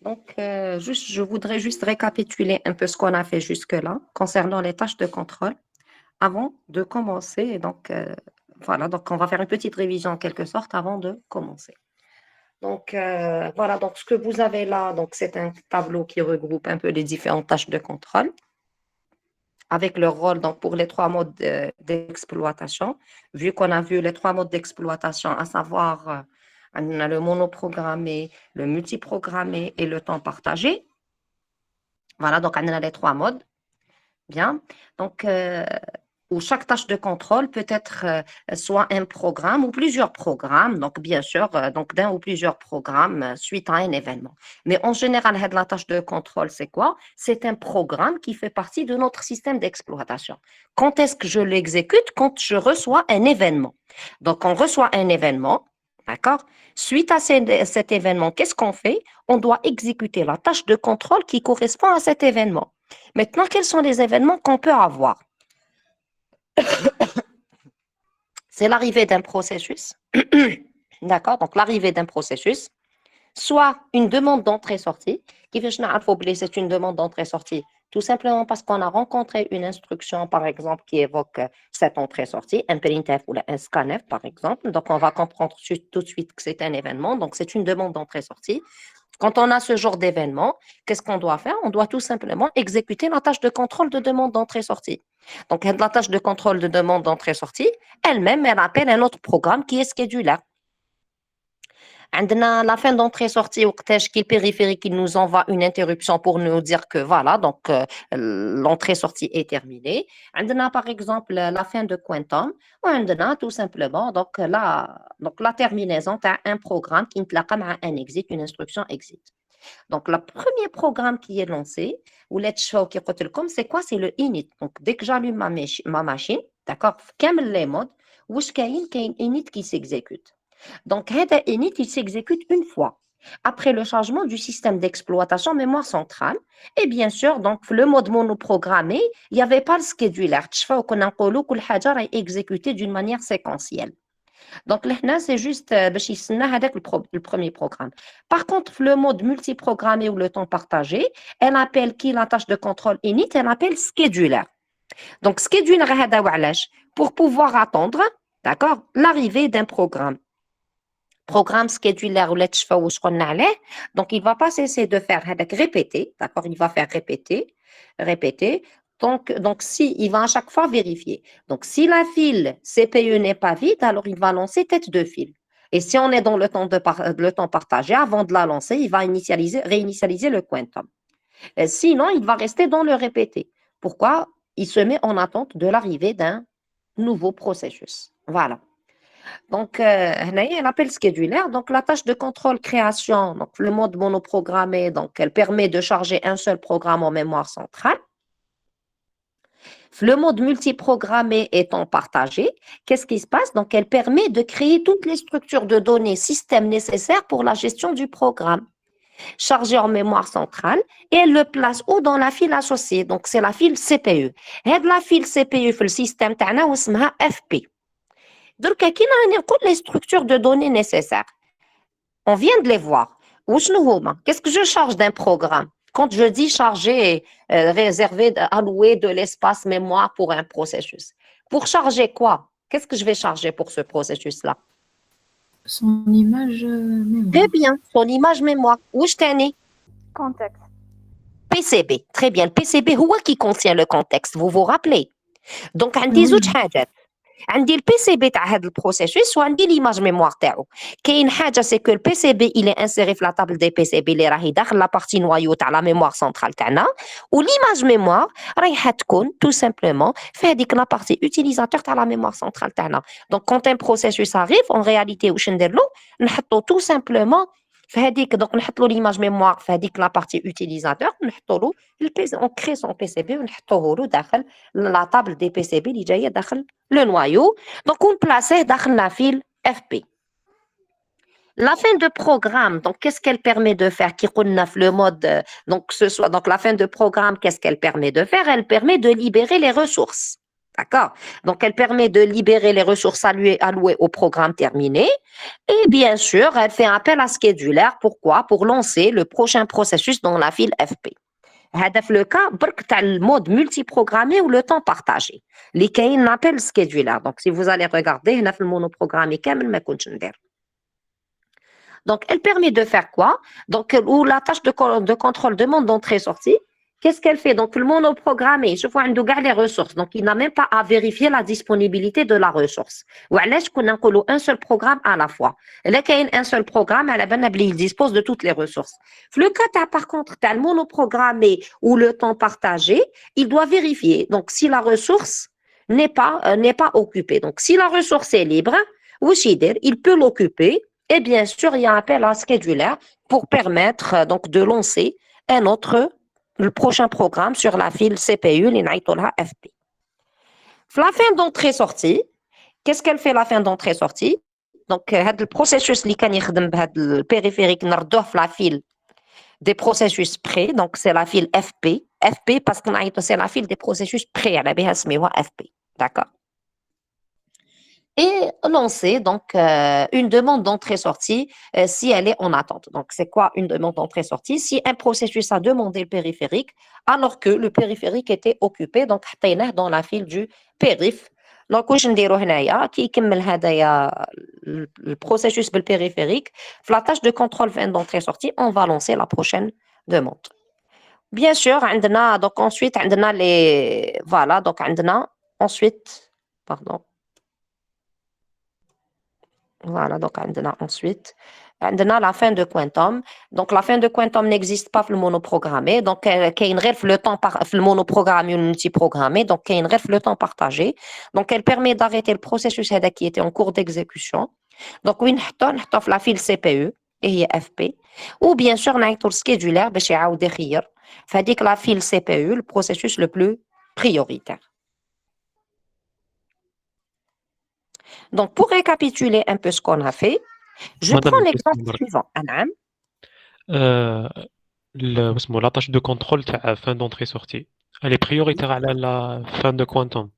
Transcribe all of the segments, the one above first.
Donc, je voudrais juste récapituler un peu ce qu'on a fait jusque-là concernant les tâches de contrôle avant de commencer. Et donc, voilà, donc on va faire une petite révision en quelque sorte avant de commencer. Donc, voilà, donc ce que vous avez là, donc c'est un tableau qui regroupe un peu les différentes tâches de contrôle avec leur rôle donc, pour les trois modes d'exploitation. Vu qu'on a vu les trois modes d'exploitation, à savoir on a le monoprogrammé, le multiprogrammé et le temps partagé. Voilà, donc on a les trois modes. Bien. Donc, où chaque tâche de contrôle peut être soit un programme ou plusieurs programmes, donc bien sûr, donc d'un ou plusieurs programmes suite à un événement. Mais en général, la tâche de contrôle, c'est quoi? C'est un programme qui fait partie de notre système d'exploitation. Quand est-ce que je l'exécute? Quand je reçois un événement. Donc, on reçoit un événement, d'accord? Suite à cet événement, qu'est-ce qu'on fait? On doit exécuter la tâche de contrôle qui correspond à cet événement. Maintenant, quels sont les événements qu'on peut avoir? C'est l'arrivée d'un processus. D'accord? Donc, l'arrivée d'un processus, soit une demande d'entrée-sortie. C'est une demande d'entrée-sortie. Tout simplement parce qu'on a rencontré une instruction, par exemple, qui évoque cette entrée-sortie, un printf ou un scanf, par exemple. Donc, on va comprendre tout de suite que c'est un événement. Donc, c'est une demande d'entrée-sortie. Quand on a ce genre d'événement, qu'est-ce qu'on doit faire? On doit tout simplement exécuter la tâche de contrôle de demande d'entrée-sortie. Donc, la tâche de contrôle de demande d'entrée-sortie, elle-même, elle appelle un autre programme qui est scheduler. عندنا la fin d'entrée-sortie وقتاش كي périphérique il nous envoie une interruption pour nous dire que voilà donc l'entrée-sortie est terminée. عندنا par exemple la fin de quantum وعندنا tout simplement donc la terminaison d'un programme qui نتلاقى مع un exit, une instruction exit. Donc le premier programme qui est lancé ou c'est quoi? C'est le init. Donc dès que j'allume ma machine, d'accord, كامل les modes واش كاين init qui s'exécute. Donc, هذا init, il s'exécute une fois après le changement du système d'exploitation mémoire centrale. Et bien sûr, donc, le mode monoprogrammé, il n'y avait pas le scheduler. تشوفوا كنا نقولوا كل حاجة راهي exécutée d'une manière séquentielle. Donc, là, c'est juste باش يستنى هذاك le premier programme. Par contre, le mode multiprogrammé ou le temps partagé, elle appelle qui la tâche de contrôle init, elle appelle scheduler. Donc, scheduler هذا وعلاش? Pour pouvoir attendre, d'accord, l'arrivée d'un programme scheduler ou donc il va pas cesser de faire répéter, d'accord, il va faire répéter. Donc si il va à chaque fois vérifier. Donc si la file CPU n'est pas vide, alors il va lancer tête de file. Et si on est dans le temps partagé, avant de la lancer, il va réinitialiser le quantum. Sinon, il va rester dans le répéter. Pourquoi? Il se met en attente de l'arrivée d'un nouveau processus. Voilà. Donc, elle appelle scheduler. Donc, la tâche de contrôle création, donc le mode monoprogrammé, donc elle permet de charger un seul programme en mémoire centrale. Le mode multiprogrammé étant partagé, qu'est-ce qui se passe? Donc, elle permet de créer toutes les structures de données système nécessaires pour la gestion du programme, chargé en mémoire centrale, et elle le place où dans la file associée. Donc, c'est la file CPU. Et la file CPU, le système تاعنا واسمها FP. Donc, كي نقول les structures de données nécessaires. On vient de les voir. Qu'est-ce que je charge d'un programme? Quand je dis charger, réserver, allouer de l'espace mémoire pour un processus. Pour charger quoi? Qu'est-ce que je vais charger pour ce processus-là? Son image mémoire. Très bien, son image mémoire. Où je t'en ai? Contexte. PCB. Très bien. Le PCB, هو qui contient le contexte. Vous vous rappelez? Donc, عندي زوج حاجات. عندي البي سي بي تاع هذا البروسيسوس وعندي ليماج ميموار تاعو. كاين حاجه سي كو البي سي بي الي انسيري في لا طابل دي بي سي بي اللي راهي داخل لا بارتي نوايو تاع لا ميموار سنترال تاعنا وليماج ميموار رايحه تكون تو سامبلومون في هذيك لا بارتي اوتيليزاتور تاع لا ميموار سنترال تاعنا. دونك كونت ان بروسيسوس اريف اون رياليتي واش ندير له نحطو تو سامبلومون في هذيك دونك نحط له ليماج ميموار في هذيك لا بارتي اوتيليزاتور نحطو له البي سي اون كري سون بي سي بي ونحطوه له داخل لا طابل دي بي سي بي اللي جايه داخل le noyau, donc on place dans la file FP. La fin de programme, donc qu'est-ce qu'elle permet de faire? Qui le mode, donc la fin de programme, qu'est-ce qu'elle permet de faire? Elle permet de libérer les ressources. D'accord? Donc, elle permet de libérer les ressources allouées au programme terminé. Et bien sûr, elle fait appel à Scheduler. Pourquoi? Pour lancer le prochain processus dans la file FP. هذا في le cas برك تاع le mode multiprogrammé ou le temps partagé اللي كاين appel scheduler. Donc si vous allez regarder هنا في المونوبروغرامي كامل ما كنتش ندير. Donc, elle permet de faire quoi? Donc, ou la tâche de contrôle demande d'entrée-sortie. Qu'est-ce qu'elle fait? Donc, le monoprogrammé, je vois les ressources. Donc, il n'a même pas à vérifier la disponibilité de la ressource. Ou alors, qu'on a un seul programme à la fois. Là, qu'il y a un seul programme, il dispose de toutes les ressources. Le cas, par contre, tu as le monoprogrammé ou le temps partagé, il doit vérifier. Donc, si la ressource n'est pas occupée. Donc, si la ressource est libre, il peut l'occuper et bien sûr, il y a un appel à scheduler pour permettre donc de lancer le prochain programme sur la file CPU, l'inaïtola FP. La fin d'entrée-sortie, qu'est-ce qu'elle fait la fin d'entrée-sortie? Donc, le processus le périphérique la file des processus prêts, donc c'est la file FP. FP parce que c'est la file des processus prêts, elle a FP. D'accord? Et lancer donc une demande d'entrée-sortie si elle est en attente. Donc, c'est quoi une demande d'entrée-sortie? Si un processus a demandé le périphérique alors que le périphérique était occupé, donc dans la file du périph. Donc, واش نديرو هنايا كي يكمل هذايا le processus بالpériphérique, la tâche de contrôle fin d'entrée-sortie, on va lancer la prochaine demande. Bien sûr, عندنا donc ensuite عندنا les voilà donc عندنا ensuite pardon. Voilà, donc ensuite, on a la fin de Quantum. Donc, la fin de Quantum n'existe pas dans le monoprogrammé. Donc, il y a le temps le monoprogrammé ou le multiprogrammé. Donc, il y a le temps partagé. Donc, elle permet d'arrêter le processus qui était en cours d'exécution. Donc, on a la file CPU et FP. Ou bien sûr, on a le scheduler, que la file CPU, le processus le plus prioritaire. Donc, pour récapituler un peu ce qu'on a fait, je Madame, prends une question l'exemple برك. suivant. أنعم. اسمه la tâche de contrôle تاع fin d'entrée-sortie. Elle est prioritaire على la fin de quantum.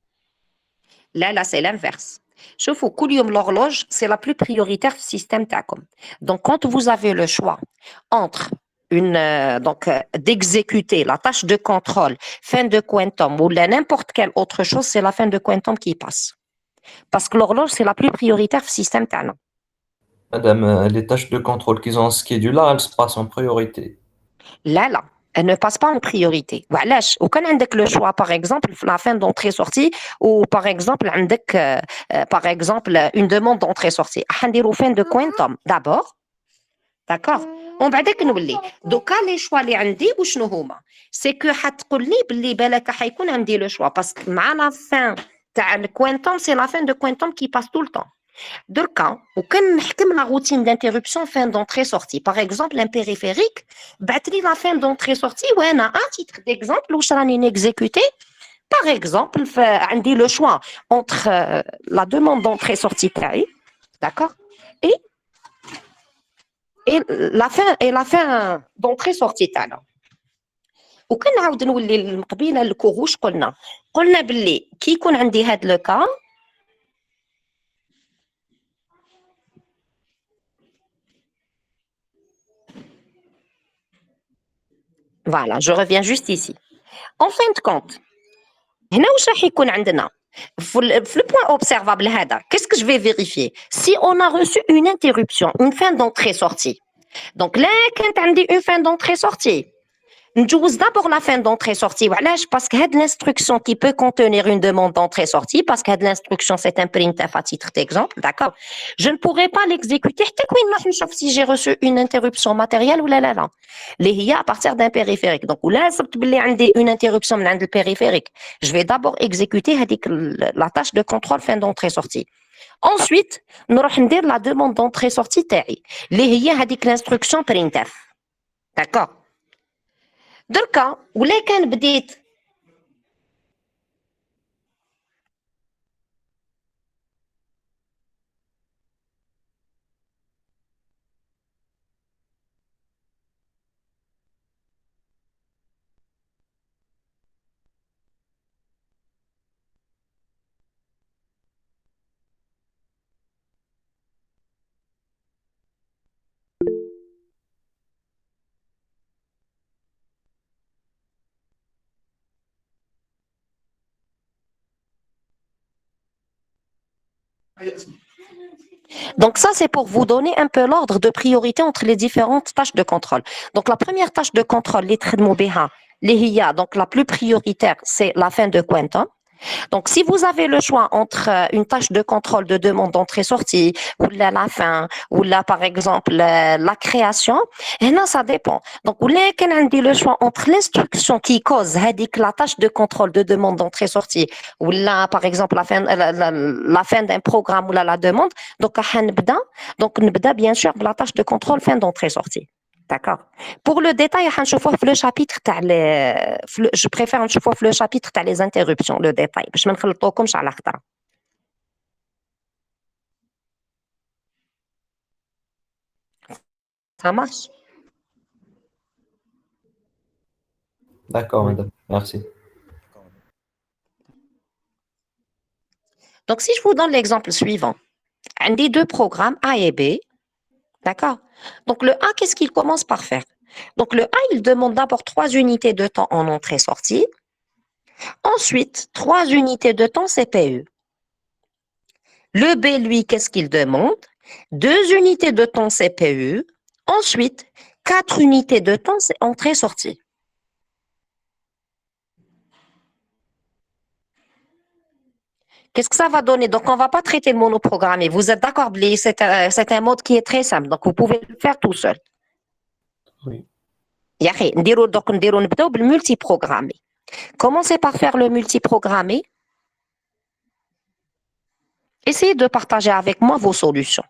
Là, c'est l'inverse. شوفوا كل يوم l'horloge, c'est la plus prioritaire du système TACOM. Donc, quand vous avez le choix entre d'exécuter la tâche de contrôle fin de quantum ou n'importe quelle autre chose, c'est la fin de quantum qui passe. Parce que l'horloge, c'est la plus prioritaire du système TACOM. Madame, les tâches de contrôle qu'ils ont en scheduler, elles se passent en priorité. Là, elle ne passe pas en priorité. وعلاش وكان عندك le choix par exemple la fin d'entrée-sortie ou par exemple عندك par exemple une demande d'entrée-sortie حنديروا fin de quantum d'abord. D'accord. ومن بعدك نولي دوكا لي شوا اللي عندي وشنو هما سي كو حتقول لي باللي بالك حيكون عندي لو شوا باسكو مع لا فان تاع الكوانتوم سي لا فان دو كوانتوم كي باس طول طون. دركا وكان نحكم لا روتين دانتيربسيون فان دونتري سورتي باغ اكزومبل ان بيريفيريك بعث لي لا فان دونتري سورتي وانا ان تيتر ديكزومبل واش راني نيكزيكوتي باغ اكزومبل عندي لو شوا اونتر لا دوموند دونتري سورتي تاعي داكور اي la fin d'entrée sortie تاعنا. وكنعاود نولي قبيله الكور واش قلنا باللي كي يكون عندي هاد لو كا Voilà, je reviens juste ici. En fin de compte, هنا واش راح يكون عندنا في le point observable هذا qu'est-ce que je vais vérifier si on a reçu une interruption une fin d'entrée-sortie. Donc là كانت عندي une fin d'entrée-sortie. نجوز d'abord la fin d'entrée-sortie وعلاش parce que هاد l'instruction qui peut contenir une demande d'entrée-sortie parce que هاد l'instruction c'est un printf à titre d'exemple, d'accord? Je ne pourrais pas l'exécuter حتى كوين نروح نشوف si j'ai reçu une interruption matérielle ou لا اللي هي à partir d'un périphérique. Donc ولا صبت باللي عندي une interruption من عند البيريفérique, je vais d'abord exécuter هذيك la tâche de contrôle fin d'entrée-sortie. Ensuite نروح ندير la demande d'entrée-sortie تاعي اللي هي هذيك l'instruction printf. D'accord? دركا ولا كان بديت Donc ça, c'est pour vous donner un peu l'ordre de priorité entre les différentes tâches de contrôle. Donc la première tâche de contrôle, les traitements BH, les HIA, donc la plus prioritaire, c'est la fin de Quantum. Donc, si vous avez le choix entre une tâche de contrôle de demande d'entrée-sortie, ou la fin, ou là, par exemple, la création, et là, ça dépend. Donc, ou là, quand on dit le choix entre l'instruction qui cause la tâche de contrôle de demande d'entrée-sortie, ou là, par exemple, la fin d'un programme ou là, la demande, donc, on نبدأ bien sûr la tâche de contrôle fin d'entrée-sortie. D'accord. Pour le détail, le chapitre, je préfère le chapitre les interruptions, le détail. Je ne vais pas à l'acte. Ça marche. D'accord, Oui. madame. Merci. Donc, si je vous donne l'exemple suivant, un des deux programmes A et B, d'accord. Donc, le A, qu'est-ce qu'il commence par faire? Donc, le A, il demande d'abord 3 unités de temps en entrée-sortie. Ensuite, 3 unités de temps CPU. Le B, lui, qu'est-ce qu'il demande? 2 unités de temps CPU. Ensuite, 4 unités de temps entrée-sortie. Qu'est-ce que ça va donner? Donc, on ne va pas traiter le monoprogrammé. Vous êtes d'accord, Bli? C'est un mode qui est très simple. Donc, vous pouvez le faire tout seul. Oui. Donc, نبداو بالمultiprogrammé. Commencez par faire le multiprogrammé. Essayez de partager avec moi vos solutions.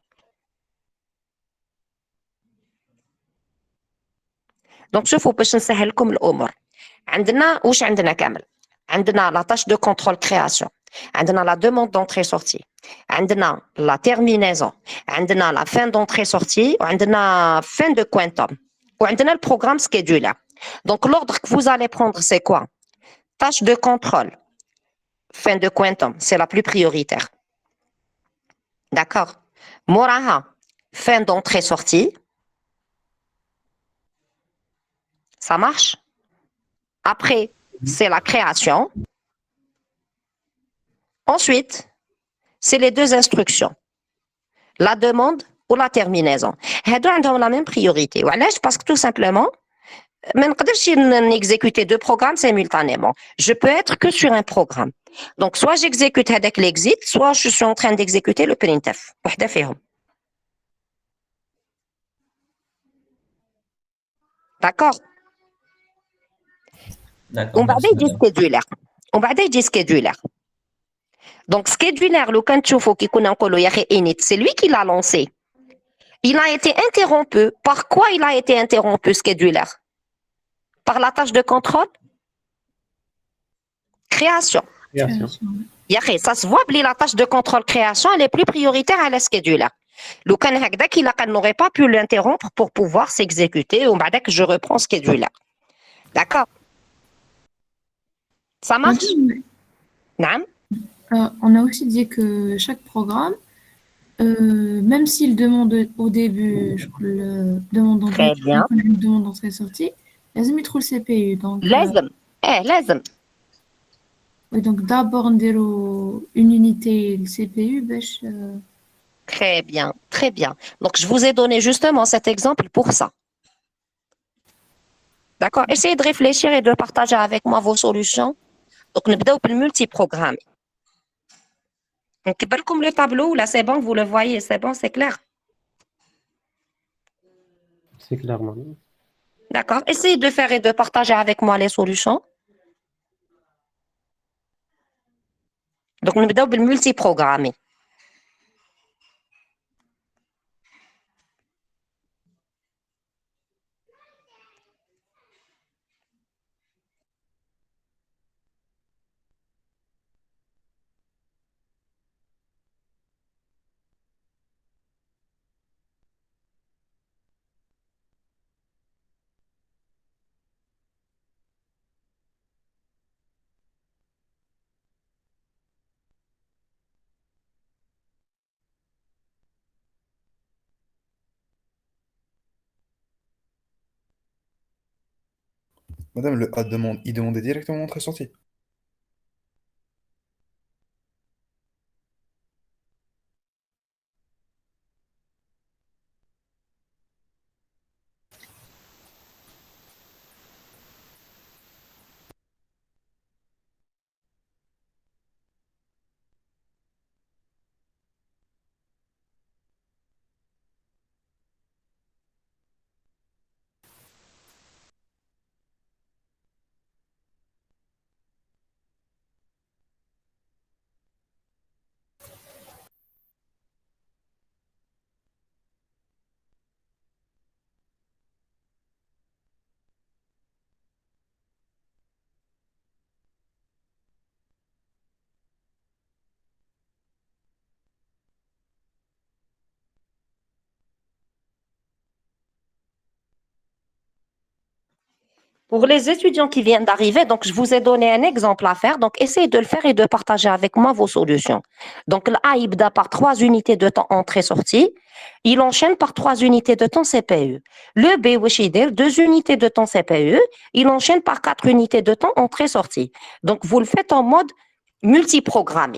Donc, شوفوا باش نسهل لكم الأمور. عندنا واش عندنا كامل؟ عندنا la tâche de contrôle création. عندنا la demande d'entrée-sortie. عندنا la terminaison. عندنا la fin d'entrée-sortie. وعندنا fin de quantum. وعندنا le programme scheduler. Donc, l'ordre que vous allez prendre, c'est quoi? Tâche de contrôle. Fin de quantum, c'est la plus prioritaire. D'accord? Moraha, fin d'entrée-sortie. Ça marche? Après, c'est la création. Ensuite, c'est les deux instructions. La demande ou la terminaison. هادو عندهم la même priorité. وعلاش؟ Parce que tout simplement, ما نقدرش exécuter deux programmes simultanément. Je peux être que sur un programme. Donc, soit j'exécute هذاك l'exit, soit je suis en train d'exécuter le printf. وحدة فيهم. D'accord? D'accord, ومن بعد merci, يجي madame. scheduler. ومن بعد يجي scheduler. Donc, scheduler, لو كان تشوفوا كي كنا نقولوا يا أخي init, c'est lui qui l'a lancé. Il a été interrompu. Par quoi il a été interrompu, scheduler? Par la tâche de contrôle? Création. Création. Création. Ça se voit, la tâche de contrôle création, elle est plus prioritaire à la scheduler. Le can هكذاك il n'aurait pas pu l'interrompre pour pouvoir s'exécuter ou بعدك je reprends scheduler. D'accord? Ça marche? Madame, نعم. on a aussi dit que chaque programme, même s'il demande au début, je crois, demande Très bien. une demande d'entrée-sortie, لازم يدخل CPU. Donc, لازم. لازم. oui, donc d'abord نديرو une unité le CPU باش Très bien, très bien. Donc, je vous ai donné justement cet exemple pour ça. D'accord? Essayez de réfléchir et de partager avec moi vos solutions. Donc, نبداو بالمultiprogramme. نكبر لكم le tableau, là, c'est bon, vous le voyez, c'est bon, c'est clair. C'est clair, madame. D'accord? Essayez de faire et de partager avec moi les solutions. Donc, نبداو بالمultiprogramme. Madame, le A demande, il demandait directement entrée-sortie. Pour les étudiants qui viennent d'arriver, donc je vous ai donné un exemple à faire. Donc, essayez de le faire et de partager avec moi vos solutions. Donc, l'A, il part par 3 unités de temps entrée-sortie. Il enchaîne par 3 unités de temps CPU. Le B, wesh يدير 2 unités de temps CPU. Il enchaîne par 4 unités de temps entrée-sortie. Donc, vous le faites en mode multiprogrammé.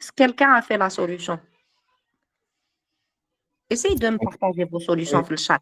Est-ce que quelqu'un a fait la solution? Essayez de me partager vos solutions Oui. dans le chat.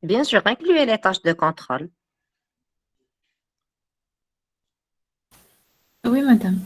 Bien sûr, incluez les tâches de contrôle. Oui, madame.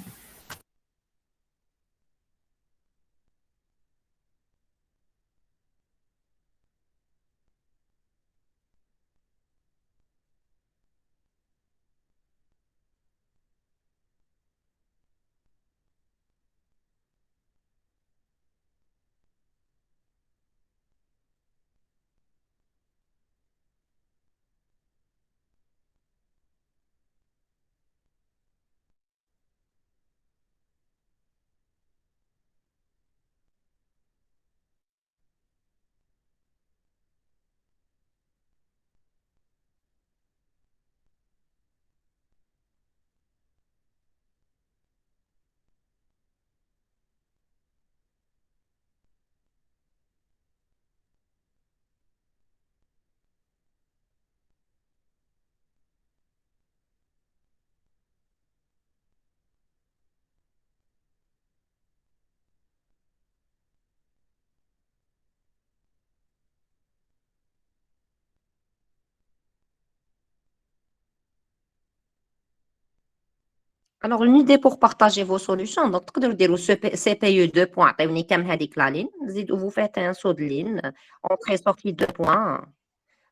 Alors, une idée pour partager vos solutions. Donc, تقدروا ديروا CPU 2 points. عطيوني كام هذيك la ligne. Vous faites un saut de ligne. Entrée-sortie 2 points.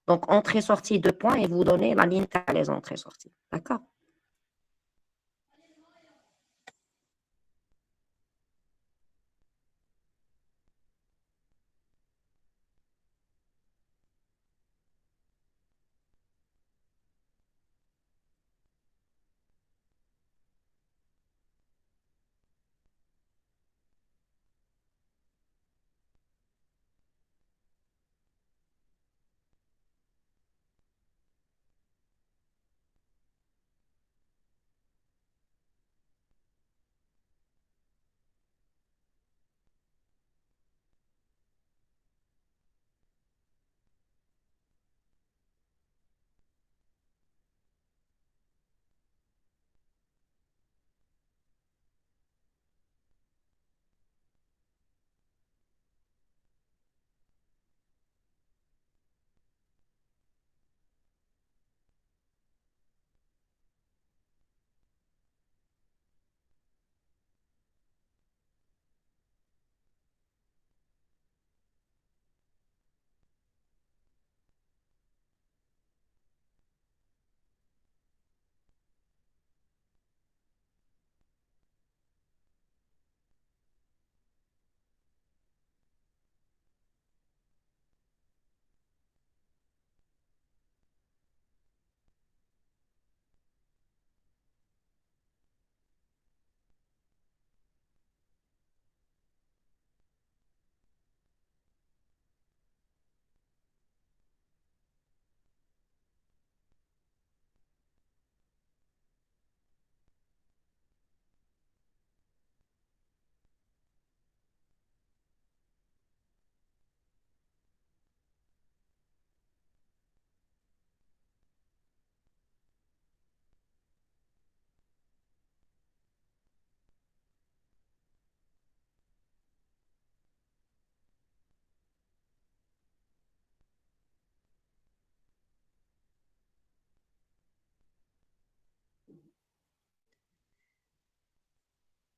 Donc, entrée-sortie 2 points et vous donnez la ligne à les entrées-sorties. D'accord?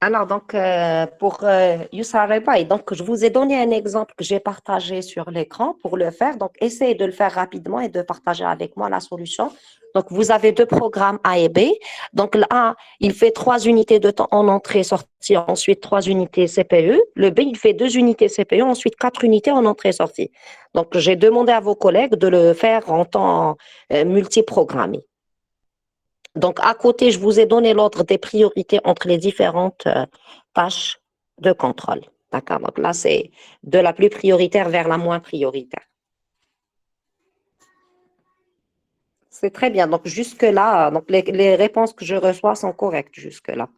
Alors, donc, pour Youssar Rebaï, donc, je vous ai donné un exemple que j'ai partagé sur l'écran pour le faire. Donc, essayez de le faire rapidement et de partager avec moi la solution. Donc, vous avez deux programmes A et B. Donc, le A, il fait 3 unités de temps en entrée-sortie, ensuite 3 unités CPU. Le B, il fait 2 unités CPU, ensuite 4 unités en entrée-sortie. Donc, j'ai demandé à vos collègues de le faire en temps multiprogrammé. Donc, à côté, je vous ai donné l'ordre des priorités entre les différentes tâches de contrôle. D'accord? Donc là, c'est de la plus prioritaire vers la moins prioritaire. C'est très bien. Donc, jusque-là, donc les réponses que je reçois sont correctes jusque-là.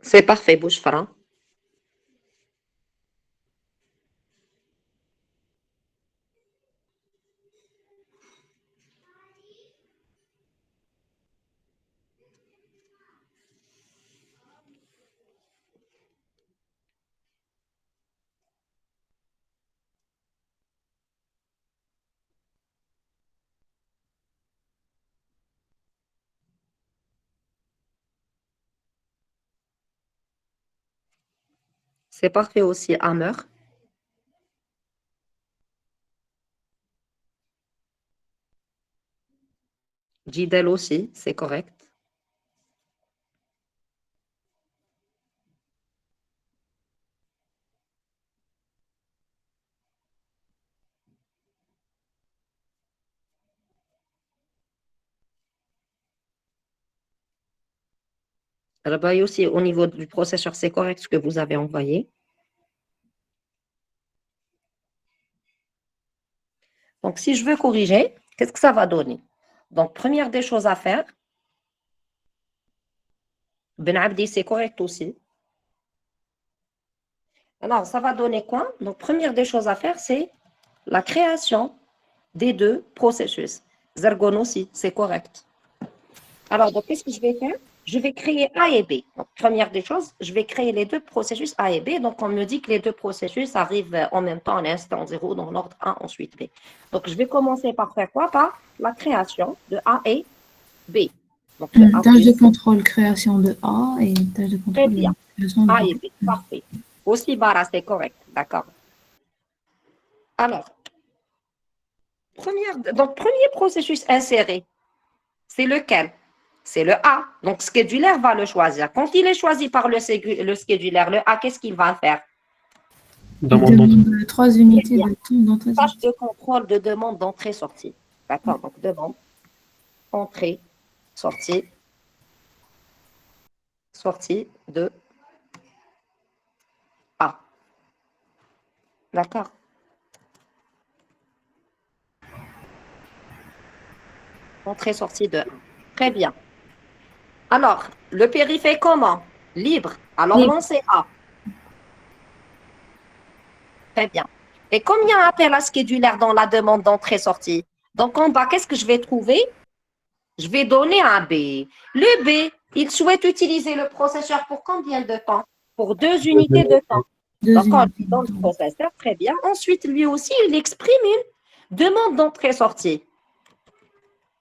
C'est parfait, Bouchfara. C'est parfait aussi, Hammer. Jidal aussi, c'est correct. Rabaï aussi, au niveau du processeur, c'est correct ce que vous avez envoyé. Donc, si je veux corriger, qu'est-ce que ça va donner? Donc, première des choses à faire, Ben Abdi, c'est correct aussi. Alors, ça va donner quoi? Donc, première des choses à faire, c'est la création des deux processus. Zergon aussi, c'est correct. Alors, donc, qu'est-ce que je vais faire? Je vais créer A et B. Donc, première des choses, je vais créer les deux processus A et B. Donc, on me dit que les deux processus arrivent en même temps, à l'instant 0, dans l'ordre A, ensuite B. Donc, je vais commencer par faire quoi? Par la création de A et B. Donc, de A Tâche de plus. contrôle création de A et tâche de Très contrôle bien. création de A B. et B, parfait. Aussi, Bara, c'est correct. D'accord. Alors, premier processus inséré, c'est lequel? C'est le A. Donc, schedulaire va le choisir. Quand il est choisi par le schedulaire, le A, qu'est-ce qu'il va faire? Il Demande d'entrée. demande 3 unités de temps d'entrée. Tâche de contrôle de demande d'entrée-sortie. D'accord? Donc, demande, entrée, sortie, sortie de A. D'accord? Entrée-sortie de A. Très bien. Alors, le périph' est comment? Libre. Alors, Libre. lancez A. Très bien. Et combien appel à schedulaire dans la demande d'entrée-sortie? Donc, en bas, qu'est-ce que je vais trouver? Je vais donner un B. Le B, il souhaite utiliser le processeur pour combien de temps? Pour 2 unités de temps. Deux Donc, on unités lui de donne le temps. processeur, très bien. Ensuite, lui aussi, il exprime une demande d'entrée-sortie.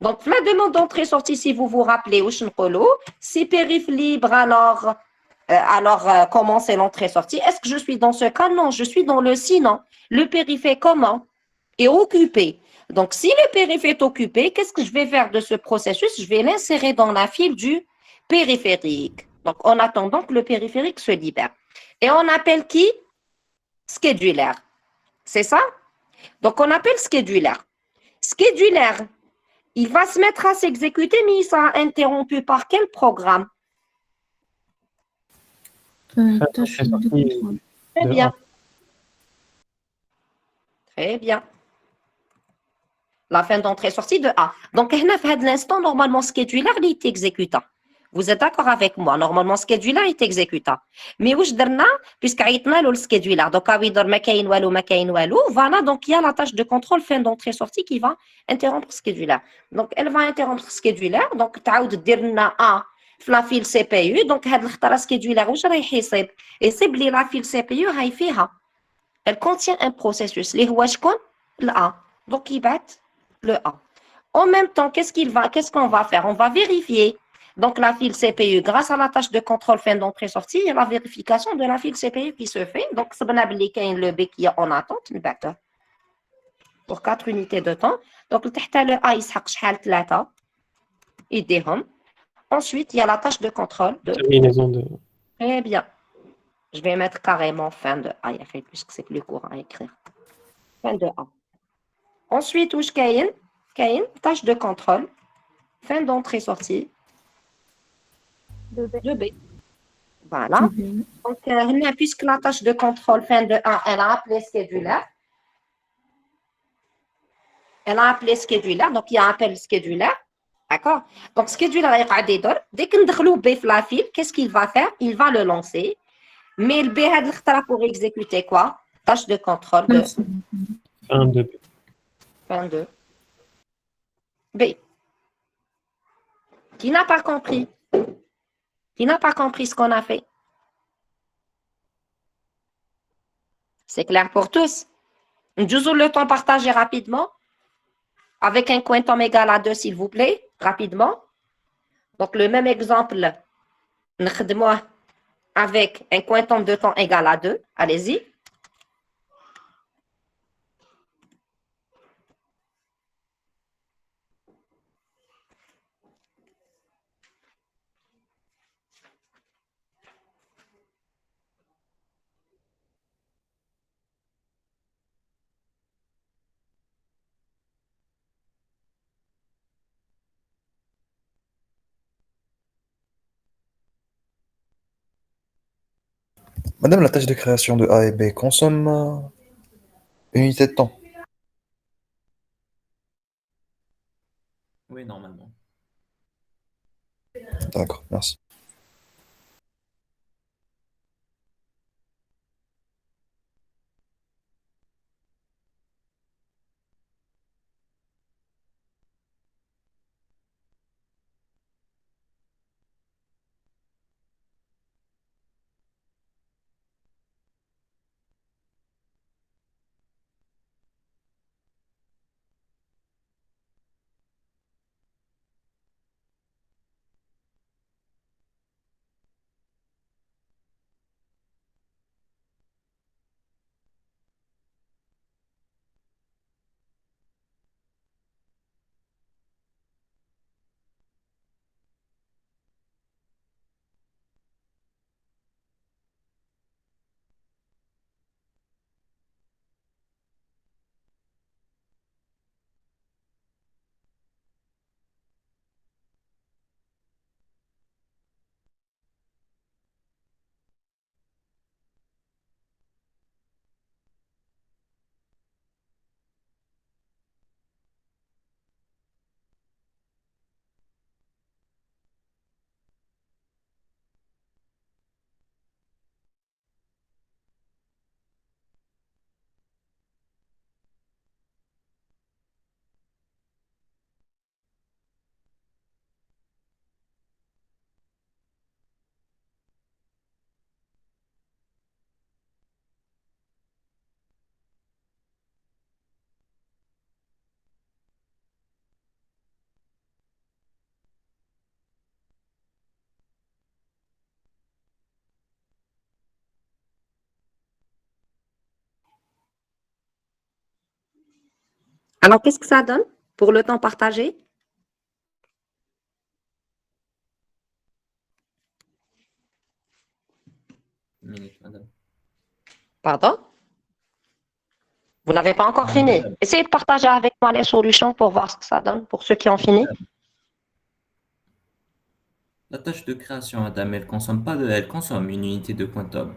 Donc, la demande d'entrée-sortie, si vous vous rappelez, si périph' libre, alors comment c'est l'entrée-sortie? Est-ce que je suis dans ce cas? Non, je suis dans le sinon. Le périph' est comment? Est occupé. Donc, si le périph' est occupé, qu'est-ce que je vais faire de ce processus? Je vais l'insérer dans la file du périphérique. Donc, en attendant que le périphérique se libère. Et on appelle qui? Schedulaire. C'est ça? Donc, on appelle schedulaire. Schedulaire, il va se mettre à s'exécuter, mais il sera interrompu par quel programme? Tâche de contrôle. Très De bien. A. Très bien. La fin d'entrée-sortie de A. Donc, à l'instant, normalement, schedulaire, il est exécutant. Vous êtes d'accord avec moi? Normalement, schedulaire est exécutant. Mais où je درنا, puisqu'aïtna le schedulaire. Donc, ah oui, dans ma kain walou. Voilà, donc il y a la tâche de contrôle fin d'entrée-sortie qui va interrompre schedulaire. Donc, elle va interrompre schedulaire. Donc, تعاود دير لنا A في la file CPU. Donc, هاد الخطرة schedulaire واش راح يصيب؟ يصيب لي la file CPU هاي فيها. Elle contient un processus اللي هو شكون؟ ال A. Donc, يبعت le A. En même temps, qu'est-ce qu'on va faire? On va vérifier. Donc, la file CPU, grâce à la tâche de contrôle fin d'entrée-sortie, il y a la vérification de la file CPU qui se fait. Donc, c'est le B qui est en attente, pour 4 unités de temps. Donc, le A, il s'achète 3. يديهم. Ensuite, il y a la tâche de contrôle de. Terminaison de. Très bien. Je vais mettre carrément fin de A, puisque c'est plus court à écrire. Fin de A. Ensuite, où je gagne? Tâche de contrôle, fin d'entrée-sortie de B. Voilà. Donc, puisque la tâche de contrôle fin de A, elle a appelé schedulaire. Donc il y a un appel schedulaire. D'accord? Donc, schedulaire, dès que nous B la file, qu'est-ce qu'il va faire? Il va le lancer. Mais le B, pour exécuter quoi? Tâche de contrôle de Fin de B. fin de B. Qui n'a pas compris? Qui n'a pas compris ce qu'on a fait? C'est clair pour tous. Nous le temps partagé rapidement avec un quantum égal à 2, s'il vous plaît, rapidement. Donc, le même exemple, نخدموه avec un quantum de temps égal à 2. Allez-y. Madame, la tâche de création de A et B consomme une unité de temps. Oui, normalement. D'accord, merci. Alors, qu'est-ce que ça donne pour le temps partagé? Une minute, madame. Pardon? Vous n'avez pas encore fini. Madame, Essayez de partager avec moi les solutions pour voir ce que ça donne pour ceux qui ont fini. la tâche de création, madame, elle consomme pas de, elle consomme une unité de quantum.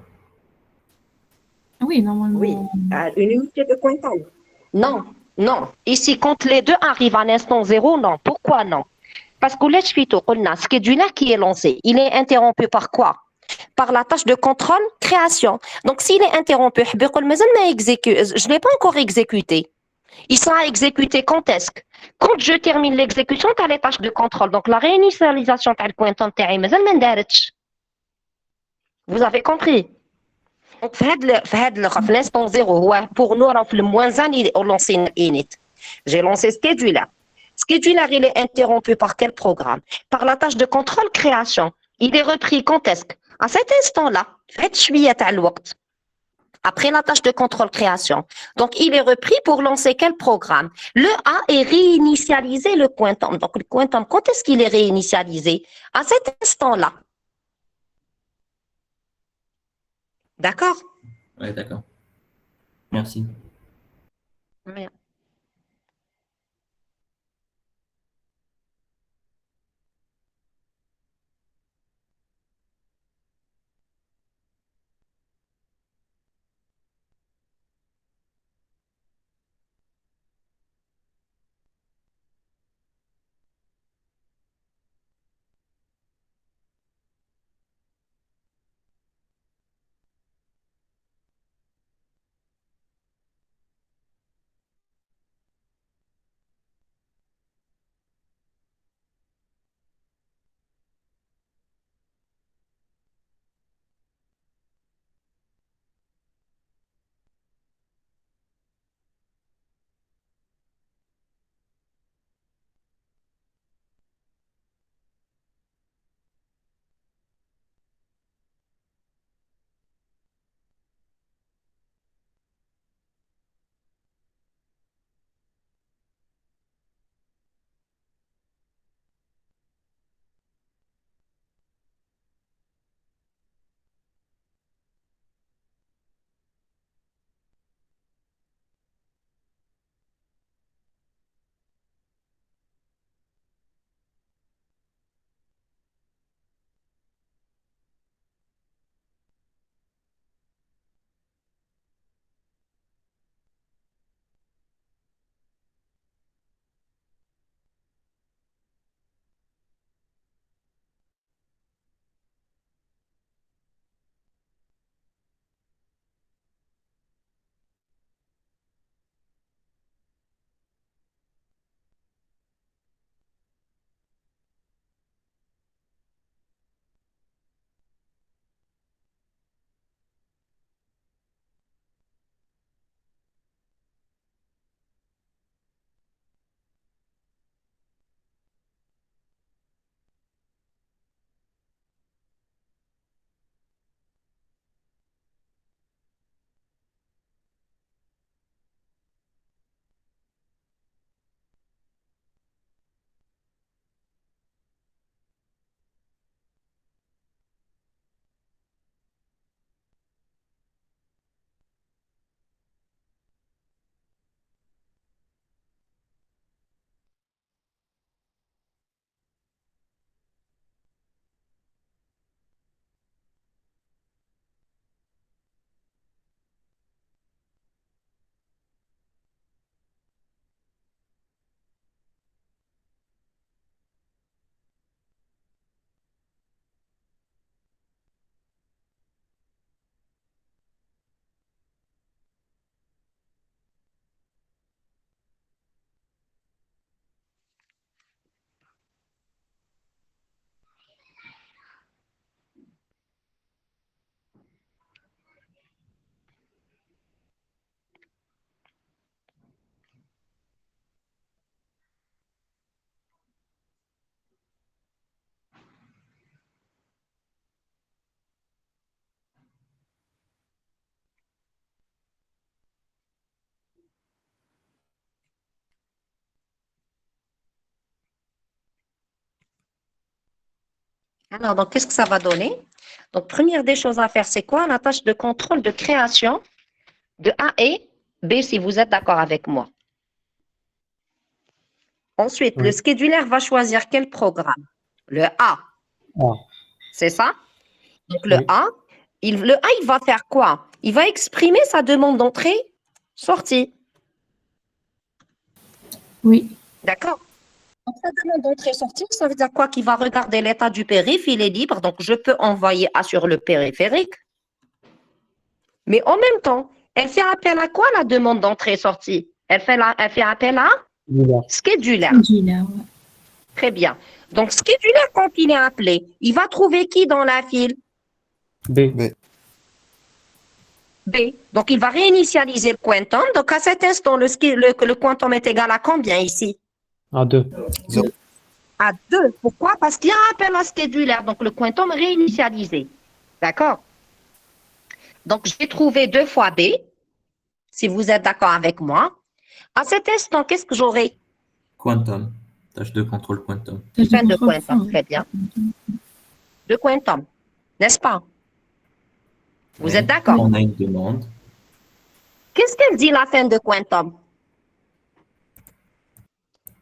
Oui, Oui, normalement. une unité de quintal. Non, non. Ici, quand les deux arrivent à l'instant zéro, non. Pourquoi non? Parce que là, ce schedule qui est lancé, il est interrompu par quoi? Par la tâche de contrôle, création. Donc, s'il est interrompu, je ne l'ai pas encore exécuté. Il sera exécuté quand est-ce que? Quand je termine l'exécution, tu as les tâches de contrôle. Donc, la réinitialisation, tu as le pointant de vous avez compris? Donc, في l'instant zéro, ouais, pour nous, alors, le moins un, on lance une init. J'ai lancé Scheduler. Scheduler, il est interrompu par quel programme? Par la tâche de contrôle création. Il est repris quand est-ce que? À cet instant-là, après la tâche de contrôle création. Donc, il est repris pour lancer quel programme? Le A est réinitialisé, le quantum. Donc, le quantum, quand est-ce qu'il est réinitialisé? À cet instant-là. D'accord? Oui, d'accord. Merci. Oui. Alors, donc, qu'est-ce que ça va donner? Donc, première des choses à faire, c'est quoi? La tâche de contrôle de création de A et B, si vous êtes d'accord avec moi. Ensuite, Oui. le schedulaire va choisir quel programme? Le A, Ah, c'est ça? Donc, le oui. A, il va faire quoi? Il va exprimer sa demande d'entrée-sortie. Oui, D'accord? Donc, sa demande d'entrée-sortie, ça veut dire quoi? Qu'il va regarder l'état du périph', il est libre, donc je peux envoyer A sur le périphérique. Mais en même temps, elle fait appel à quoi la demande d'entrée-sortie? Elle fait appel à Schedulaire. schedulaire. schedulaire, ouais. Très bien. Donc, schedulaire, quand il est appelé, il va trouver qui dans la file? B. B. B. Donc, il va réinitialiser le quantum. Donc, à cet instant, le quantum est égal à combien ici? A2. À 2. Pourquoi? Parce qu'il y a un appel à schedulaire. Donc, le quantum est réinitialisé. D'accord? Donc, je vais trouver 2 fois B, si vous êtes d'accord avec moi. À cet instant, qu'est-ce que j'aurai? Quantum. Tâche de contrôle quantum. Fin de contrôle quantum, fin, très bien. De quantum, n'est-ce pas? Vous êtes d'accord? On a une demande. Qu'est-ce qu'elle dit la fin de quantum?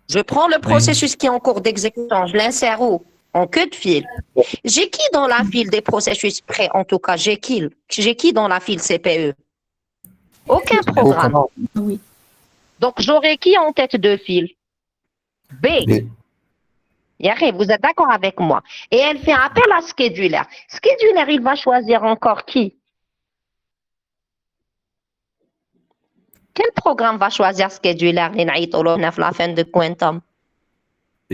Je prends le processus qui est en cours d'exécution, je l'insère où? En queue de fil. J'ai qui dans la file des processus prêts? En tout cas, j'ai qui dans la file CPE? Aucun programme. Ah oui, Donc, j'aurai qui en tête de file? B. B. Yahé, vous êtes d'accord avec moi? Et elle fait appel à schedulaire. Schedulaire, il va choisir encore qui? Quel programme va choisir schedulaire la fin de quantum? B.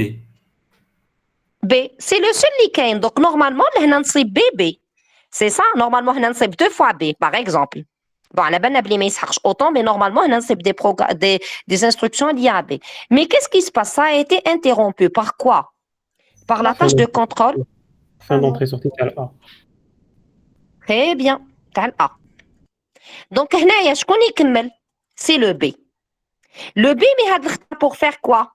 B. C'est le seul licain. Donc, normalement, c'est BB. C'est ça? Normalement, c'est 2 fois B, par exemple. Bon, la bonne abli, mais autant, mais normalement, c'est des instructions liées à B. Mais qu'est-ce qui se passe? Ça a été interrompu. Par quoi? Par la tâche de contrôle. Fin d'entrée-sortie, égale A. Très bien. T'as A. Donc, هنايا شكون يكمل? C'est le B. Le B, mais pour faire quoi?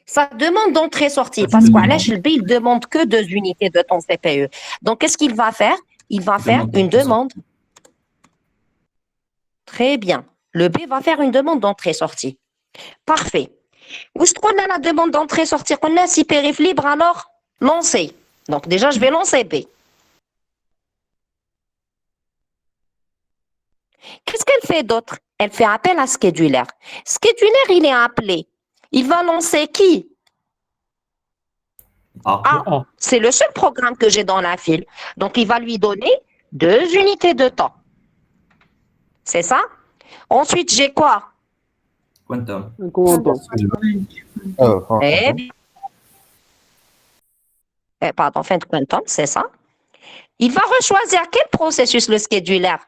Ça demande d'entrée-sortie. Parce que le B, il demande que 2 unités de ton CPE. Donc, qu'est-ce qu'il va faire? Il va faire une demande. Très bien. Le B va faire une demande d'entrée-sortie. Parfait. Où est-ce qu'on a la demande d'entrée-sortie? On a si périph libre, alors lancer. Donc, déjà, je vais lancer B. Qu'est-ce qu'elle fait d'autre? Elle fait appel à schedulaire. Schedulaire, il est appelé. Il va lancer qui? A. A. C'est le seul programme que j'ai dans la file. Donc, il va lui donner 2 unités de temps. C'est ça? Ensuite, j'ai quoi? Quantum. Eh bien. Pardon, fin de quantum, c'est ça. Il va rechoisir quel processus, le schedulaire?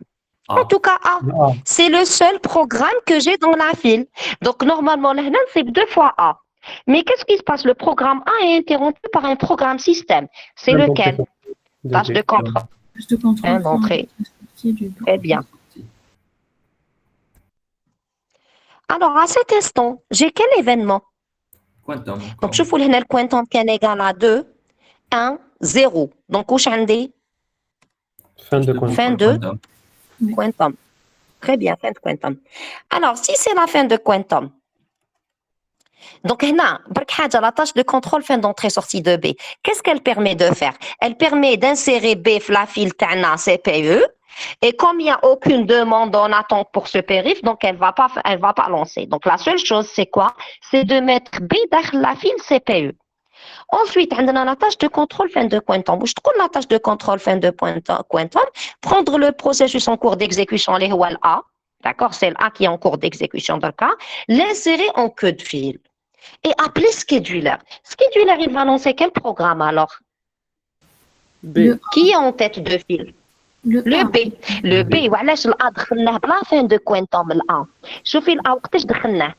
A. En tout cas, A. C'est le seul programme que j'ai dans la file. Donc, normalement, c'est 2 fois A. Mais qu'est-ce qui se passe? Le programme A est interrompu par un programme système. C'est lequel? Tâche de contrôle. tâche de contrôle Fin fin d'entrée. d'entrée-sortie du Très bien. Alors, à cet instant, j'ai quel événement? Quantum. Donc, je vous le quantum qui est égal à 2, 1, 0. Donc, où j'ai Fin de quantum. fin de quantum. Très bien, fin de quantum. Alors, si c'est la fin de quantum, donc, la tâche de contrôle fin d'entrée-sortie de B, qu'est-ce qu'elle permet de faire? Elle permet d'insérer B la file TANA CPE, et comme il n'y a aucune demande en attente pour ce périph', donc elle va pas lancer. Donc, la seule chose, c'est quoi? C'est de mettre B dans la file CPE. Ensuite, on a la tâche de contrôle fin de quantum. Je trouve la tâche de contrôle fin de quantum, prendre le processus en cours d'exécution, les A, d'accord? C'est l'A qui est en cours d'exécution dans le cas, l'insérer en queue de file. Et appeler schedulaire. Schedulaire, il va lancer quel programme alors? B. Qui est en tête de file? Le A. B. Le B, وعلاش الA دخلناه بلا fin de quantum الA. شوفي الA وقتاش دخلناه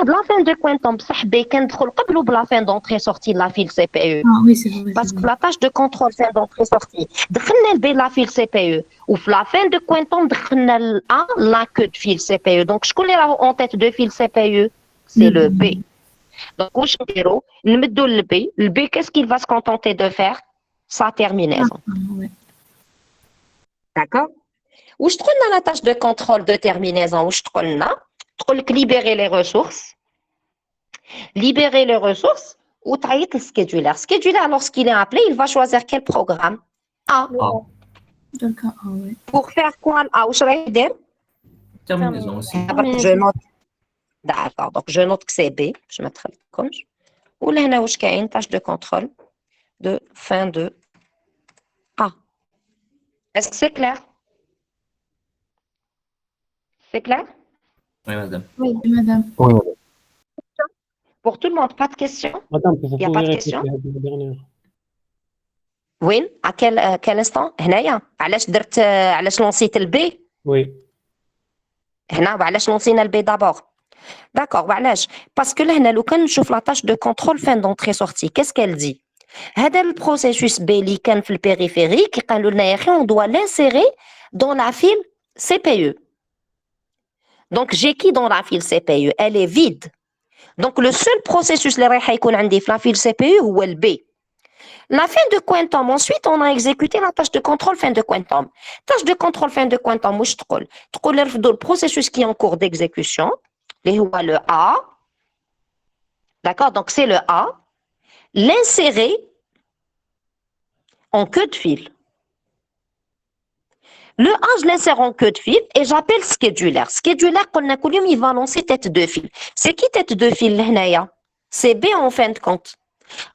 بلا fin de quantum بصح B كان دخل قبله بلا fin d'entrée sortie la file CPE. Ah oui, c'est vrai. Parce que la tâche de contrôle fin d'entrée sortie دخلنا B la file CPE وفي la fin de quantum دخلنا الA la queue de file CPE. Donc شكون اللي راهو en tête de file CPE? C'est le B. Donc, واش نديرو نمدو للبي. البي qu'est-ce qu'il va se contenter de faire sa terminaison. Ouais. D'accord. واش تقول لنا la tâche de contrôle de terminaison واش تقول لنا تقول لك libérer les ressources. Libérer les ressources ou تعيط للسكيدولار. Scheduler lorsqu'il est appelé, il va choisir quel programme A. D'accord, ah ouais. Pour faire quoi A واش راح يدير Terminaison aussi. Je note. D'accord. Donc je note que c'est B. Je mettrai le comme. ولهنا واش كاين tâche de contrôle de fin de A. Est-ce que c'est clair? C'est clair? Oui, madame. Oui, madame. Oui, madame. Pour tout le monde, pas de questions? Madame, vous Y a pas pouvez de répéter question? la dernière. وين؟ À quel instant؟ هنايا. علاش درت علاش لونسيت البي؟ Oui. هنا وعلاش لونسينا البي دابور؟ D'accord, وعلاش؟ باسكو لهنا لو كان نشوف لا تاش دو كونترول فين دونتري سورتي، كيس كيل دي؟ هذا البروسيسوس بي اللي كان في البيريفيريك قالوا لنا يا اخي اون دوا لانسيري دون لا فيل سي بي يو. دونك جي كي دون لا فيل سي بي يو elle est vide. دونك لو سول بروسيسوس اللي رايح يكون عندي في لا فيل سي بي يو هو البي. La fin de quantum, ensuite on a exécuté la tâche de contrôle fin de quantum. Tâche de contrôle fin de quantum, واش تقول؟ تقول نرفدوا le processus qui est en cours d'exécution, اللي هو le A. D'accord, donc c'est le A. L'insérer en queue de fil. Le A, je l'insère en queue de fil et j'appelle scheduler. Scheduler, قلنا كل يوم il va lancer tête de fil. C'est qui tête de fil هنايا؟ C'est B en fin de compte.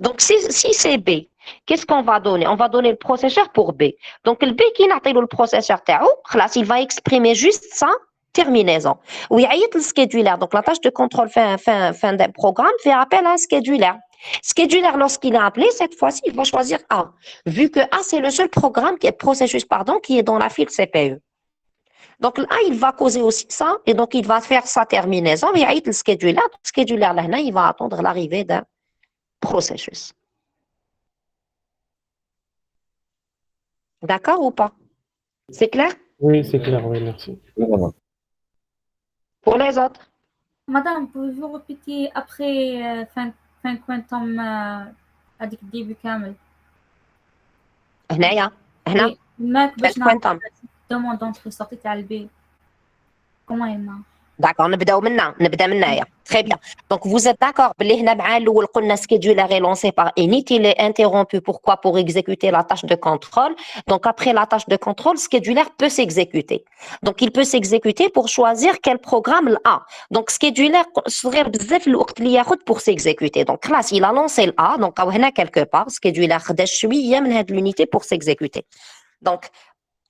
Donc si c'est B, qu'est-ce qu'on va donner? On va donner le processeur pour B. Donc le B qui n'a pas le processeur تاعو, il va exprimer juste sa terminaison. ويعيط le scheduler. Donc la tâche de contrôle fin d'un programme fait appel à un scheduler. Scheduler, lorsqu'il est appelé, cette fois-ci, il va choisir A. Vu que A, c'est le seul programme processus, qui est dans la file CPU. Donc là, il va causer aussi ça, et donc il va faire sa terminaison, et le scheduler. Le scheduler, là, il va attendre l'arrivée d'un processus. D'accord ou pas? C'est clair? Oui, c'est clair, oui, merci. Oui, madame. Pour les autres? Madame, pouvez-vous répéter après fin quantum avec le début كامل? هنا Oui, ماك باش نعمل quantum. demande d'entrée sortie تاع البي. Comment il marche? D'accord, نبدا منايا. Très bien. Donc vous êtes d'accord بلي هنا مع الاول قلنا scheduler est lancé par init, il est interrompu pourquoi pour exécuter la tâche de contrôle. Donc après la tâche de contrôle, scheduler peut s'exécuter. Donc il peut s'exécuter pour choisir quel programme le A. Donc scheduler صغير بزاف الوقت اللي ياخذ pour s'exécuter. Donc classe, il a lancé le A, donc هنا quelque part scheduler خدا شويه من هذه l'unité pour s'exécuter. Donc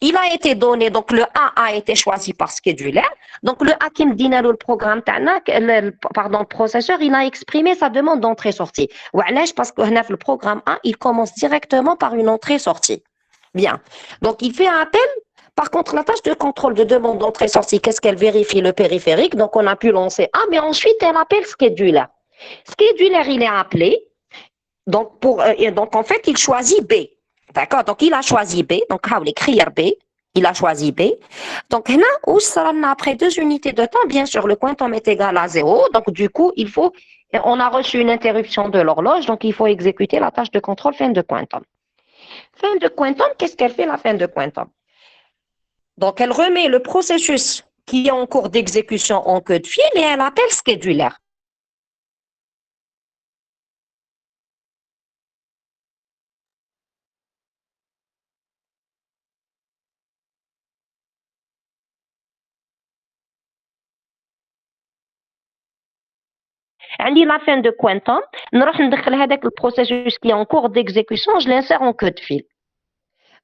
il a été donné, donc le A a été choisi par scheduler. Donc le A qui me dit le programme, pardon, le processeur, il a exprimé sa demande d'entrée-sortie. Parce que le programme A, il commence directement par une entrée-sortie. Bien. Donc il fait un appel. Par contre, la tâche de contrôle de demande d'entrée-sortie, qu'est-ce qu'elle vérifie? Le périphérique. Donc on a pu lancer A, mais ensuite elle appelle scheduler. Scheduler, il est appelé. Donc en fait, il choisit B. D'accord, donc il a choisi B, donc écrire B, il a choisi B. Donc là, où sera après 2 unités de temps, bien sûr, le quantum est égal à 0, donc du coup, on a reçu une interruption de l'horloge, donc il faut exécuter la tâche de contrôle fin de quantum. Fin de quantum, qu'est-ce qu'elle fait la fin de quantum? Donc elle remet le processus qui est en cours d'exécution en queue de fil et elle appelle scheduler. عندي la fin de quantum, نروح ندخل هذاك البروسيسوس qui est en cours d'exécution, je l'insère en queue de fil.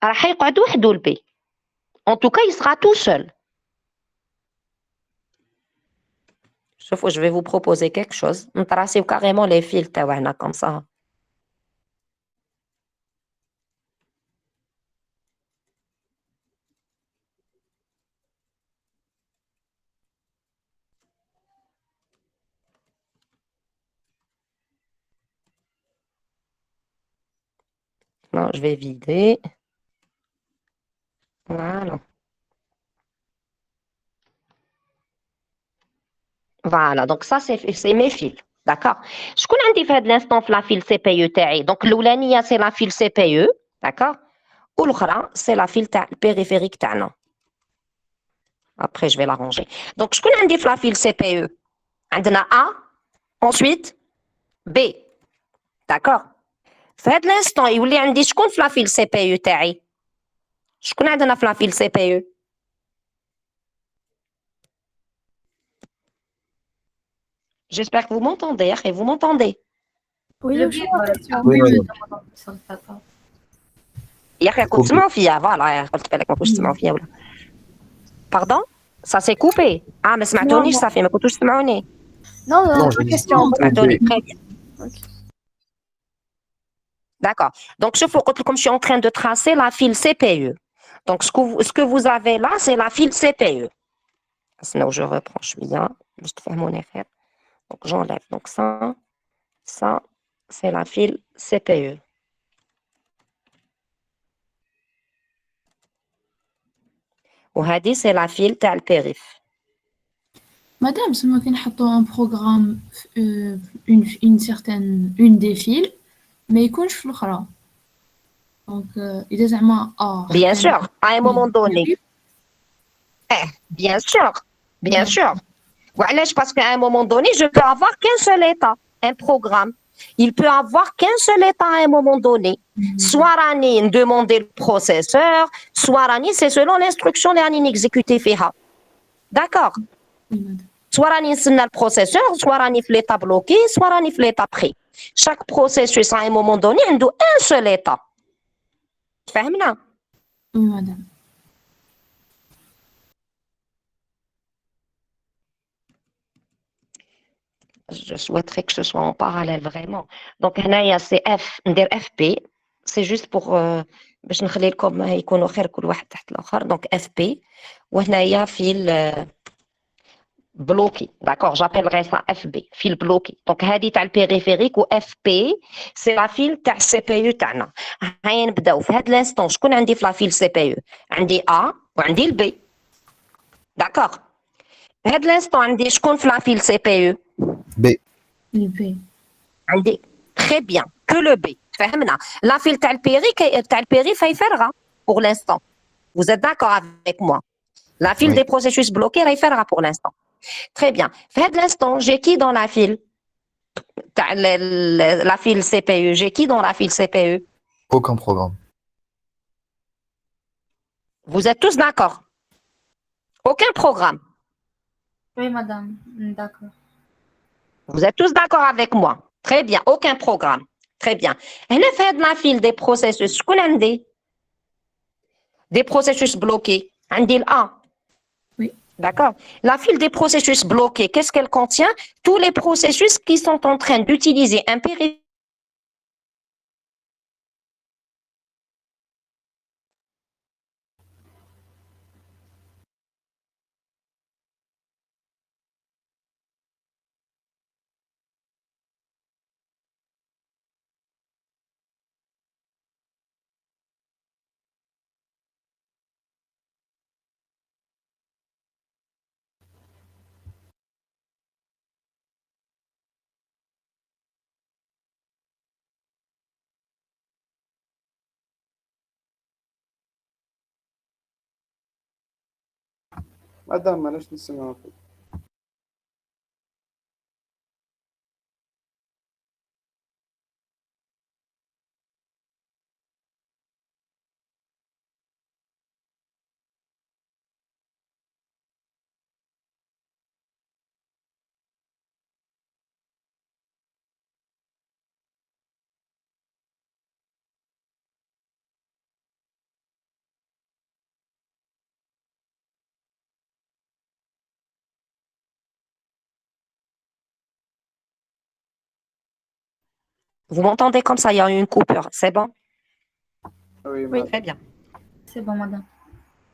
راح يقعد وحده البي. En tout cas, il sera tout seul. Sauf que je vais vous proposer quelque chose. نطراسيو carrément les fils تاعنا comme ça. Non, je vais vider. Voilà. Voilà, donc ça, c'est mes fils. d'accord. شكون عندي في هذا l'instant في la file CPU تاعي؟ donc الأولانية c'est la file CPU, d'accord. والأخرى c'est la file تاع البيريفيريك تاعنا. Après je vais la ranger. donc شكون عندي في la file CPU؟ عندنا A, ensuite B, d'accord. في هذا l'instant يولي عندي شكون في la file CPU تاعي؟ شكون عندنا في la file CPU؟ J'espère que vous m'entendez, et vous m'entendez. Oui, oui, Oui, madame. يا أخي كنت تسمعوا فيا فوالا قلت بالك ما كنتش تسمعوا فيا ولا باردون ça s'est coupé ما سمعتونيش صافي ما كنتوش تسمعوني Non, Non, pas j'ai question. سمعتوني Oui. très bien d'accord donc شوفوا قلت لكم je suis en train de tracer la file CPU donc ce que vous avez là c'est la file CPU sinon je reprends شوية باش تفهموني خير donc j'enlève donc ça c'est la file CPU وهذه c'est la file تاع البيريف Madame, c'est moi qui نحطو un programme une certaine une des files ما يكونش في الأخرى. Donc إذا زعما bien sûr à un moment donné bien sûr وعلاش parce qu'à un moment donné je peux avoir qu'un seul état un programme il peut avoir qu'un seul état à un moment donné soit راني demander le processeur soit راني c'est selon l'instruction اللي راني نexécuter فيها d'accord Oui, madame. soit راني نستنى البروسيسور soit راني في l'état bloqué soit راني في l'état pris chaque processus à un moment donné عنده un seul état فهمنا Oui, madame. je souhaiterais que ce soit en parallèle vraiment donc هنايا c'est F ندير FP c'est juste pour باش نخلي لكم يكونوا خير كل واحد تحت الاخر donc FP وهنايا fil bloqué d'accord j'appellerai ça FB fil bloqué donc هذه تاع البيريفيريك و FP c'est la file تاع السي بي يو تاعنا هيا نبداو في هذا الانستون شكون عندي في لا فيل سي بي يو عندي A وعندي البي d'accord في هذا الانستون عندي شكون في لا فيل سي بي يو B. Le B. عندي très bien que le B فهمنا لا فيل تاع البيريف هي فارغه pour l'instant vous êtes d'accord avec moi la file Oui. des processus bloqués راهي فارغه pour l'instant très bien في هذا l'instant j'ai qui dans la file تاع la file CPU j'ai qui dans la file CPU Aucun programme. vous êtes tous d'accord aucun programme Oui, madame. D'accord. vous êtes tous d'accord avec moi très bien aucun programme très bien هنا في هذه la file des processus شكون عندي des processus bloqués عندي ال A Oui. D'accord. La file des processus bloqués, qu'est-ce qu'elle contient? Tous les processus qui sont en train d'utiliser un périphérique. مدام معلش نسمعك. Vous m'entendez comme ça, il y a eu une coupure, c'est bon? Oui, Oui. Très bien. C'est bon, madame.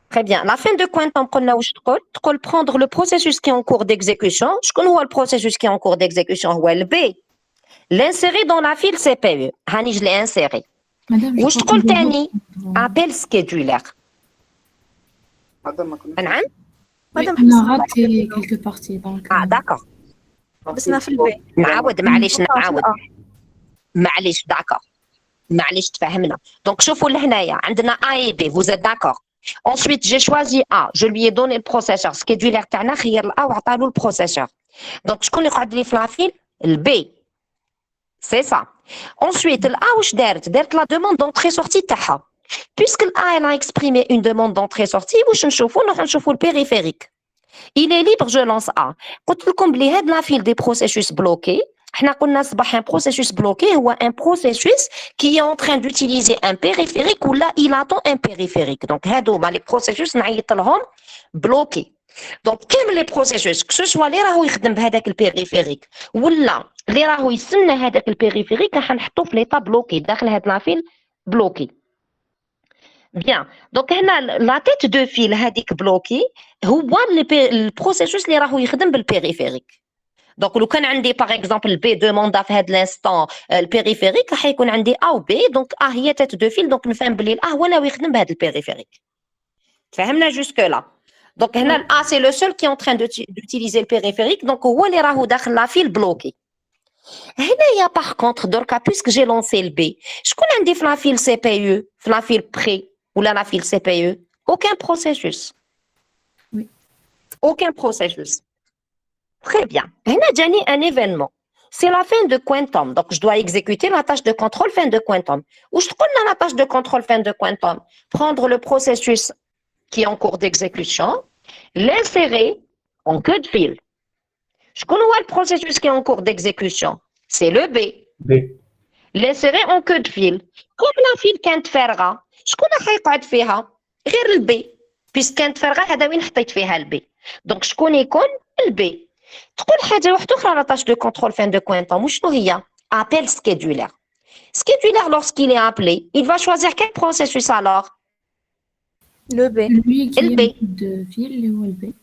Très bien. La fin de quantum قلنا واش تقول prendre le processus qui est en cours d'exécution. شكون هو le processus qui est en cours d'exécution هو le B. L'insérer dans la file CPU. هاني je l'ai inséré. Madame, je واش crois تقول qu'on doit تاني reprendre. appel scheduler. مدام ما كناش نعم Oui, Madame, on a raté quelques parties. Donc, d'accord. حبسنا في البي. نعاود معليش نعاود الأ. معليش داكور معليش تفهمنا دونك شوفوا لهنايا عندنا A et B vous êtes d'accord ensuite j'ai choisi A je lui ai donné le processeur scheduler تاعنا خير الA وعطالو البروسيسور دونك شكون اللي يقعد لي في لافيل البي سي سا ensuite الA واش دارت لا demande d'entrée sortie تاعها puisque الA elle a exprimé une demande d'entrée sortie واش نشوفوا نروحوا نشوفوا البيريفيريك il est libre je lance A قلت لكم بلي هاد لافيل دي بروسيسوس بلوكي احنا قلنا صباح un processus bloqué هو un processus qui est en train d'utiliser un périphérique ou là il attend un périphérique donc هادوما les processus نعيط لهم bloqués donc كامل les processus que ce soit اللي راهو يخدم بهذاك البيريفيريك ولا اللي راهو يستنى هذاك البيريفيريك راح نحطوه في ليطا بلوكي داخل هاد لافيل بلوكي bien donc هنا لا تيت دو فيل هذيك بلوكي هو البروسيسوس اللي راهو يخدم بالبيريفيريك دونك لو كان عندي باغ اكزومبل بي دوموندا في هذا الانستون البيريفيريك راح يكون عندي ا و بي دونك ا هي تيت دو فيل دونك نفهم بلي الا هو اللي يخدم بهذا البيريفيريك تفهمنا جوسك لا دونك هنا الا سي لو سول كي اون تران دوتيليزي البيريفيريك دونك هو اللي راهو داخل لا فيل بلوكي هنايا باغ كونطخ دركا بويسك جي لونسي البي شكون عندي في لا فيل سي بي يو في لا فيل بري ولا لا file CPU aucun processus Oui. aucun processus très bien هنا جاني un événement c'est la fin de quantum donc je dois exécuter la tâche de contrôle fin de quantum واش تقولنا la tâche de contrôle fin de quantum prendre le processus qui est en cours d'exécution l'insérer en queue de fil شكون هو le processus qui est en cours d'exécution c'est le B l'insérer en queue de fil comme la file كانت فارغه شكون راح يقعد فيها غير البي بيس كانت فارغه هذا وين حطيت فيها البي دونك شكون يكون البي تقول حاجه واحده اخرى لا tâche de contrôle fin de quantum وشنو هي appel scheduler scheduler lorsqu'il est appelé il va choisir quel processus alors Le B. Lui qui Le est B. de fil اللي هو البي.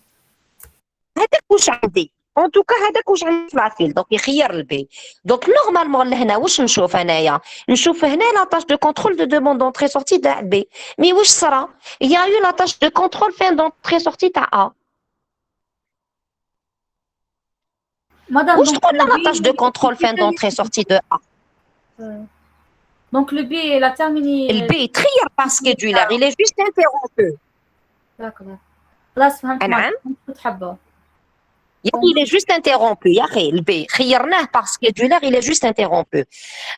هذاك واش عندي ان توكا هذاك واش عندي في لافيل دونك يخير البي دونك نورمالمون لهنا واش نشوف انايا نشوف هنا لا tâche de contrôle de demande d'entrée sortie تاع بي مي واش صرا il y a eu la tâche de contrôle fin d'entrée sortie تاع A Madame, واش donc تقولنا le la tâche de B, contrôle fin d'entrée sortie de A donc le B, il a terminé. البي تخير par scheduler il est juste interrompu d'accord. خلاص فهمت نعم. مادام كنت حابة. يعني il est juste interrompu يا اخي البي خيرناه par scheduler il est juste interrompu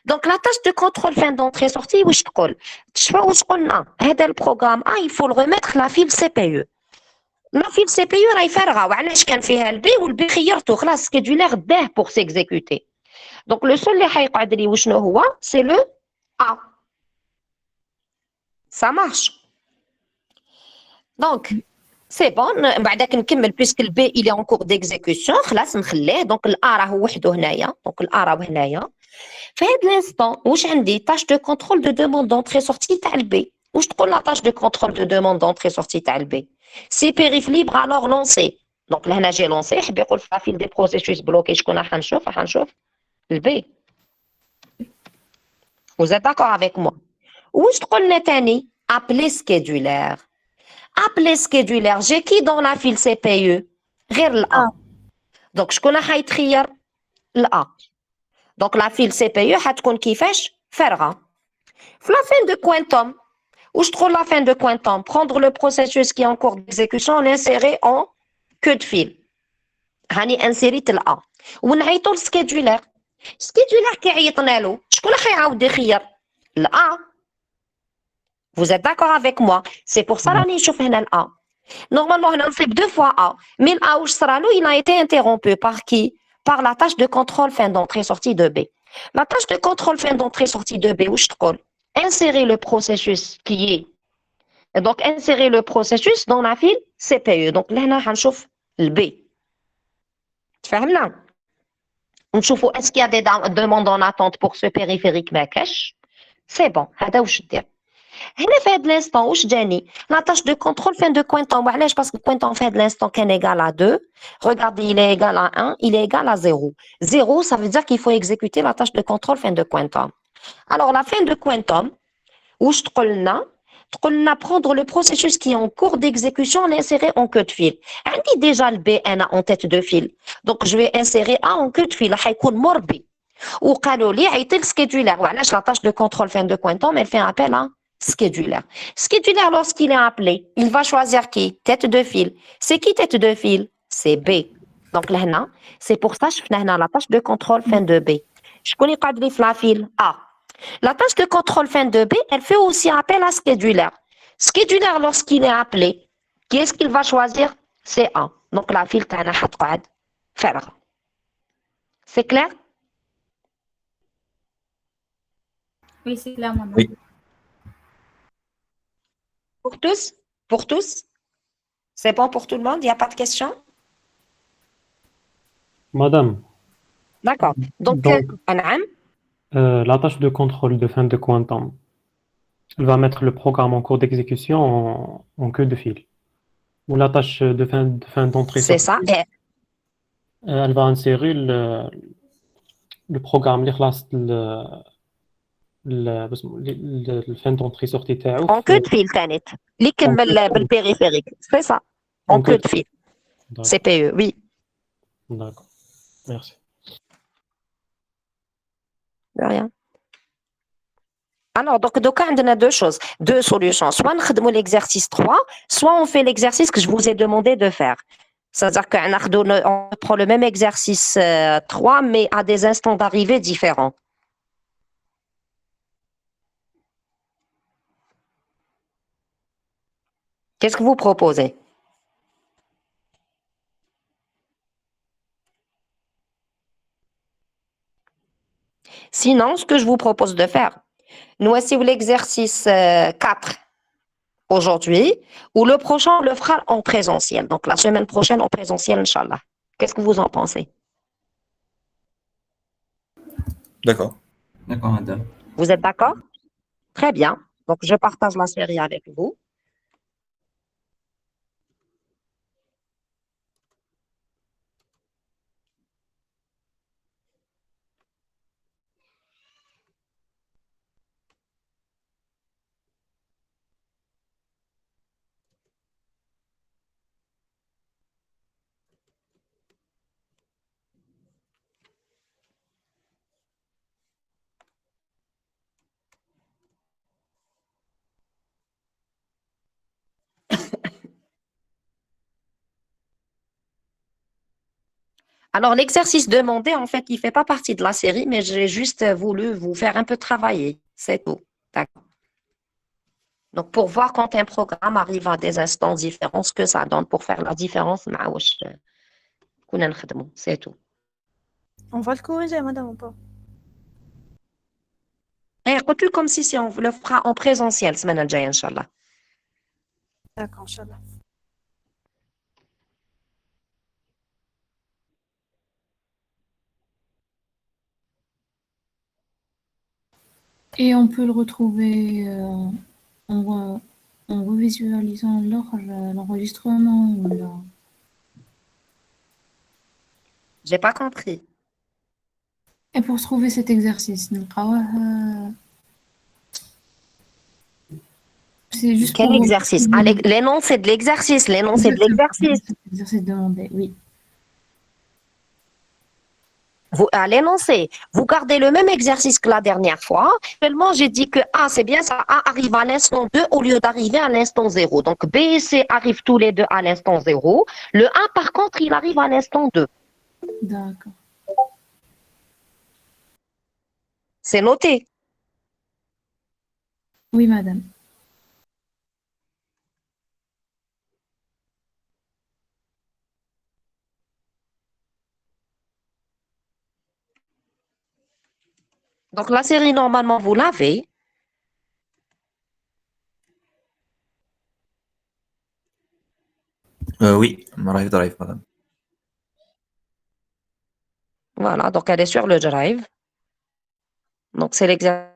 donc la tâche de contrôle fin d'entrée sortie واش تقول تشوفوا واش قلنا هذا البروغرام il faut le remettre la file CPU لا فيل سي بي يو راهي فارغه وعلاش كان فيها البي والبي خيرته خلاص سكيدولير داه بور سيكزيكوتي دونك لو سول اللي حيقعد لي وشنو هو سي لو ا ça marche donc سي بون بعداك نكمل بيسك البي الي اون كور ديكزيكسيون خلاص نخليه دونك الا راه وحده هنايا دونك الا راه هنايا في هاد لانستون واش عندي تاش دو كونترول دو دوموند دونتري سورتي تاع البي واش تقول لا تاش دو كونترول دو دوموند دونتري سورتي تاع البي سي بيريف ليبر الوغ لونسي دونك لهنا جي لونسي حب يقول في فيل دي بروسيسوس بلوكي شكون راح نشوف البي vous êtes d'accord avec moi واش تقولنا تاني appeler scheduler appeler scheduler j'ai qui dans la file CPU غير الA دونك شكون راح يتخير الA دونك لا فيل CPU حتكون كيفاش فارغه في la fin de quantum واش تقول la fin de quantum prendre le processus qui est en cours d'exécution l'insérer en queue de fil هاني انسيريت الA ونعيطوا للسكيدولر سكيدولر كي عيطنا له شكون راح يعاود يخير الA vous êtes d'accord avec moi c'est pour ça راني نشوف هنا الA normalement هنا نصيب deux fois A mais الA واش صرا له il a été interrompu par qui par la tâche de contrôle fin d'entrée sortie de B la tâche de contrôle fin d'entrée sortie de B واش تقول insérer le processus qui est donc insérer le processus dans la file CPU donc لهنا حنشوف البي تفهمنا نشوفوا est-ce qu'il y a des demandes en attente pour ce périphérique ما كاش سي بون هذا واش دير هنا في هاد لانستون واش جاني لا tâche de contrôle fin de quantum وعلاش باسكو quantum في هاد لانستون كان égal à 2 regardez il est égal à 1 il est égal à 0 0 ça veut dire qu'il faut exécuter la tâche de contrôle fin de quantum alors la fin de quantum واش تقول لنا تقول لنا prendre le processus qui est en cours d'exécution, l'insérer en queue de fil. عندي déjà le B أنا en tête de fil. Donc je vais insérer A en queue de fil. حيكون مور B. وقالوا لي عيطي السكيدولير. وعلاش la tâche de contrôle fin de quantum, elle fait appel à schedulaire. Schedulaire, lorsqu'il est appelé, il va choisir qui? Tête de fil. C'est qui tête de fil? C'est B. Donc là, c'est pour ça que je fais la tâche de contrôle fin de B. Je connais pas de la file A. La tâche de contrôle fin de B, elle fait aussi appel à schedulaire. Schedulaire, lorsqu'il est appelé, qui est-ce qu'il va choisir? C'est A. Donc la file, c'est clair? Oui, c'est clair, madame. Oui. Pour tous? Pour tous? C'est bon pour tout le monde? Il n'y a pas de questions? Madame, D'accord. Donc, Anam, la tâche de contrôle de fin de quantum, elle va mettre le programme en cours d'exécution en queue de fil. Ou la tâche de fin d'entrée c'est sortie, ça. elle va insérer le programme اللي خلاص الفان دونتري سورتي تاعو En queue de fil, Tanit. اللي كمل بالpériphérique. C'est ça. En queue de fil. CPE, oui. D'accord. Merci. De rien. Alors, donc, on a deux choses, deux solutions. Soit on fait l'exercice 3, soit on fait l'exercice que je vous ai demandé de faire. C'est-à-dire qu'on prend le même exercice 3, mais à des instants d'arrivée différents. Qu'est-ce que vous proposez? Sinon, ce que je vous propose de faire, nous voici l'exercice 4 aujourd'hui, ou le prochain, on le fera en présentiel. Donc, la semaine prochaine, en présentiel, Inch'Allah. Qu'est-ce que vous en pensez? D'accord. D'accord, madame. Vous êtes d'accord? Très bien. Donc, je partage la série avec vous. Alors, l'exercice demandé, en fait, il ne fait pas partie de la série, mais j'ai juste voulu vous faire un peu travailler. C'est tout. D'accord. Donc, pour voir quand un programme arrive à des instants différents, ce que ça donne pour faire la différence, c'est tout. On va le corriger, madame, ou pas? Et écoute-le comme si on le fera en présentiel, semaine prochaine, Inch'Allah. D'accord, Inch'Allah. Et on peut le retrouver en revisualisant l'enregistrement ou là. J'ai pas compris. Et pour trouver cet exercice, c'est juste Quel pour exercice? Ah, l'énoncé de l'exercice, l'énoncé de l'exercice. L'exercice demandé, oui. À l'énoncé, vous gardez le même exercice que la dernière fois. Seulement, j'ai dit que A, c'est bien ça, A arrive à l'instant 2 au lieu d'arriver à l'instant 0. Donc, B et C arrivent tous les deux à l'instant 0. Le A, par contre, il arrive à l'instant 2. D'accord. C'est noté. Oui, madame. Donc, la série, normalement, vous l'avez. Oui, Drive Drive, madame. Voilà, donc elle est sur le drive. Donc, c'est l'exercice.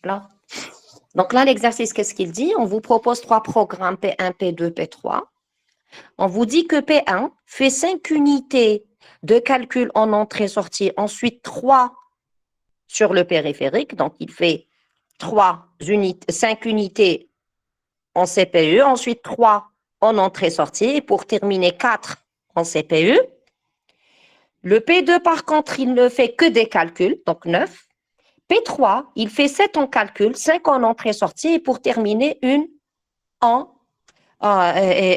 Là. Donc là, l'exercice, qu'est-ce qu'il dit? On vous propose 3 programmes P1, P2, P3. On vous dit que P1 fait 5 unités de calcul en entrée-sortie, ensuite 3 sur le périphérique. Donc, il fait 5 unités en CPU, ensuite 3 en entrée-sortie, et pour terminer 4 en CPU. Le P2, par contre, il ne fait que des calculs, donc 9. P3, il fait 7 en calcul, 5 en entrée-sortie, et pour terminer, une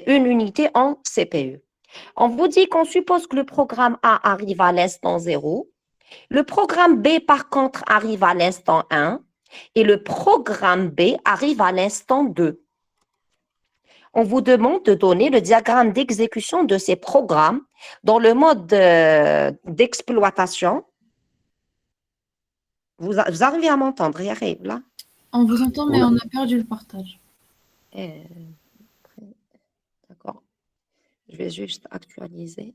unité en CPU. On vous dit qu'on suppose que le programme A arrive à l'instant 0, le programme B, par contre, arrive à l'instant 1, et le programme B arrive à l'instant 2. On vous demande de donner le diagramme d'exécution de ces programmes dans le mode d'exploitation. Vous arrivez à m'entendre, Yarib, là? On vous entend, mais Oui. on a perdu le partage. D'accord. Je vais juste actualiser.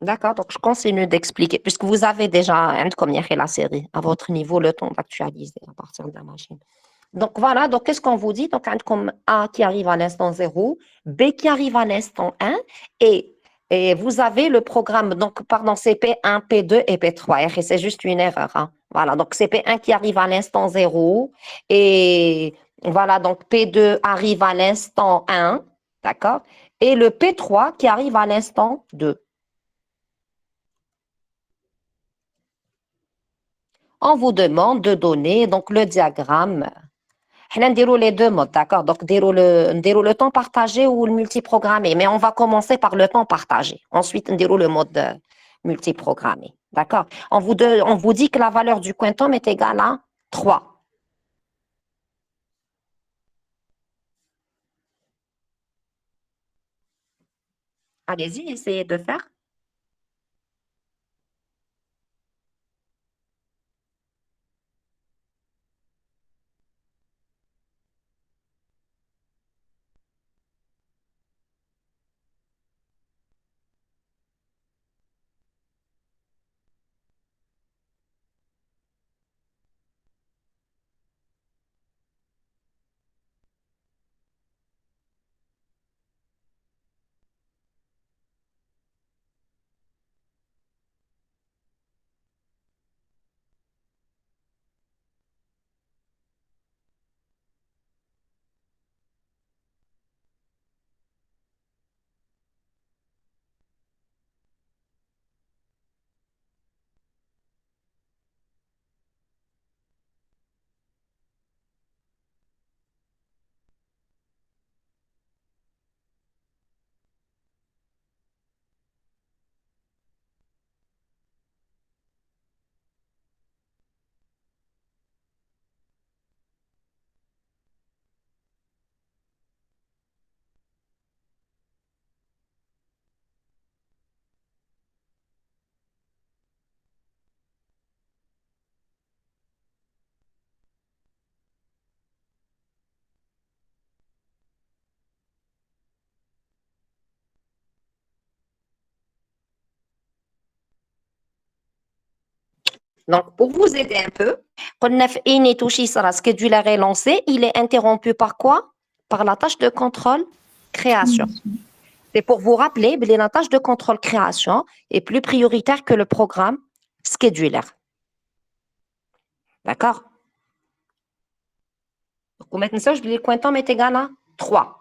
D'accord, donc je continue d'expliquer, puisque vous avez déjà, comme il y a la série, à votre niveau, le temps d'actualiser à partir de la machine. Donc voilà, donc qu'est-ce qu'on vous dit? Donc, comme A qui arrive à l'instant 0, B qui arrive à l'instant 1, et vous avez le programme, donc pardon, c'est P1, P2 et P3, et c'est juste une erreur. Hein. Voilà, donc c'est P1 qui arrive à l'instant 0, et voilà, donc P2 arrive à l'instant 1, d'accord? Et le P3 qui arrive à l'instant 2. On vous demande de donner donc le diagramme. On déroule les deux modes, d'accord? Donc, déroule le temps partagé ou le multiprogrammé. Mais on va commencer par le temps partagé. Ensuite, on déroule le mode multiprogrammé, d'accord? On vous dit que la valeur du quantum est égale à 3. Allez-y, essayez de faire. Donc, pour vous aider un peu, schedulaire est lancé, il est interrompu par quoi? Par la tâche de contrôle création. C'est pour vous rappeler que la tâche de contrôle création est plus prioritaire que le programme schedulaire. D'accord? Donc, maintenant, ça, je dis le quantum est égal à 3.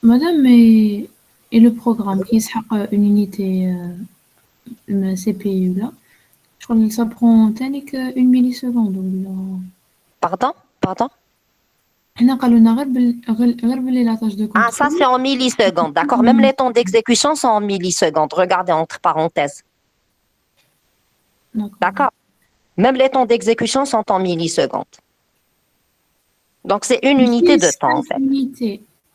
Madame, mais et le programme qui sera une unité CPU là, je crois que ça prend une milliseconde ولا Pardon? Pardon? حنا قالوا لنا غير باللي لا tâche de Ah, contrôle. ça, c'est en millisecondes. D'accord? Même les temps d'exécution sont en millisecondes. Regardez entre parenthèses. D'accord? Même les temps d'exécution sont en millisecondes. Donc, c'est une unité de temps, en fait.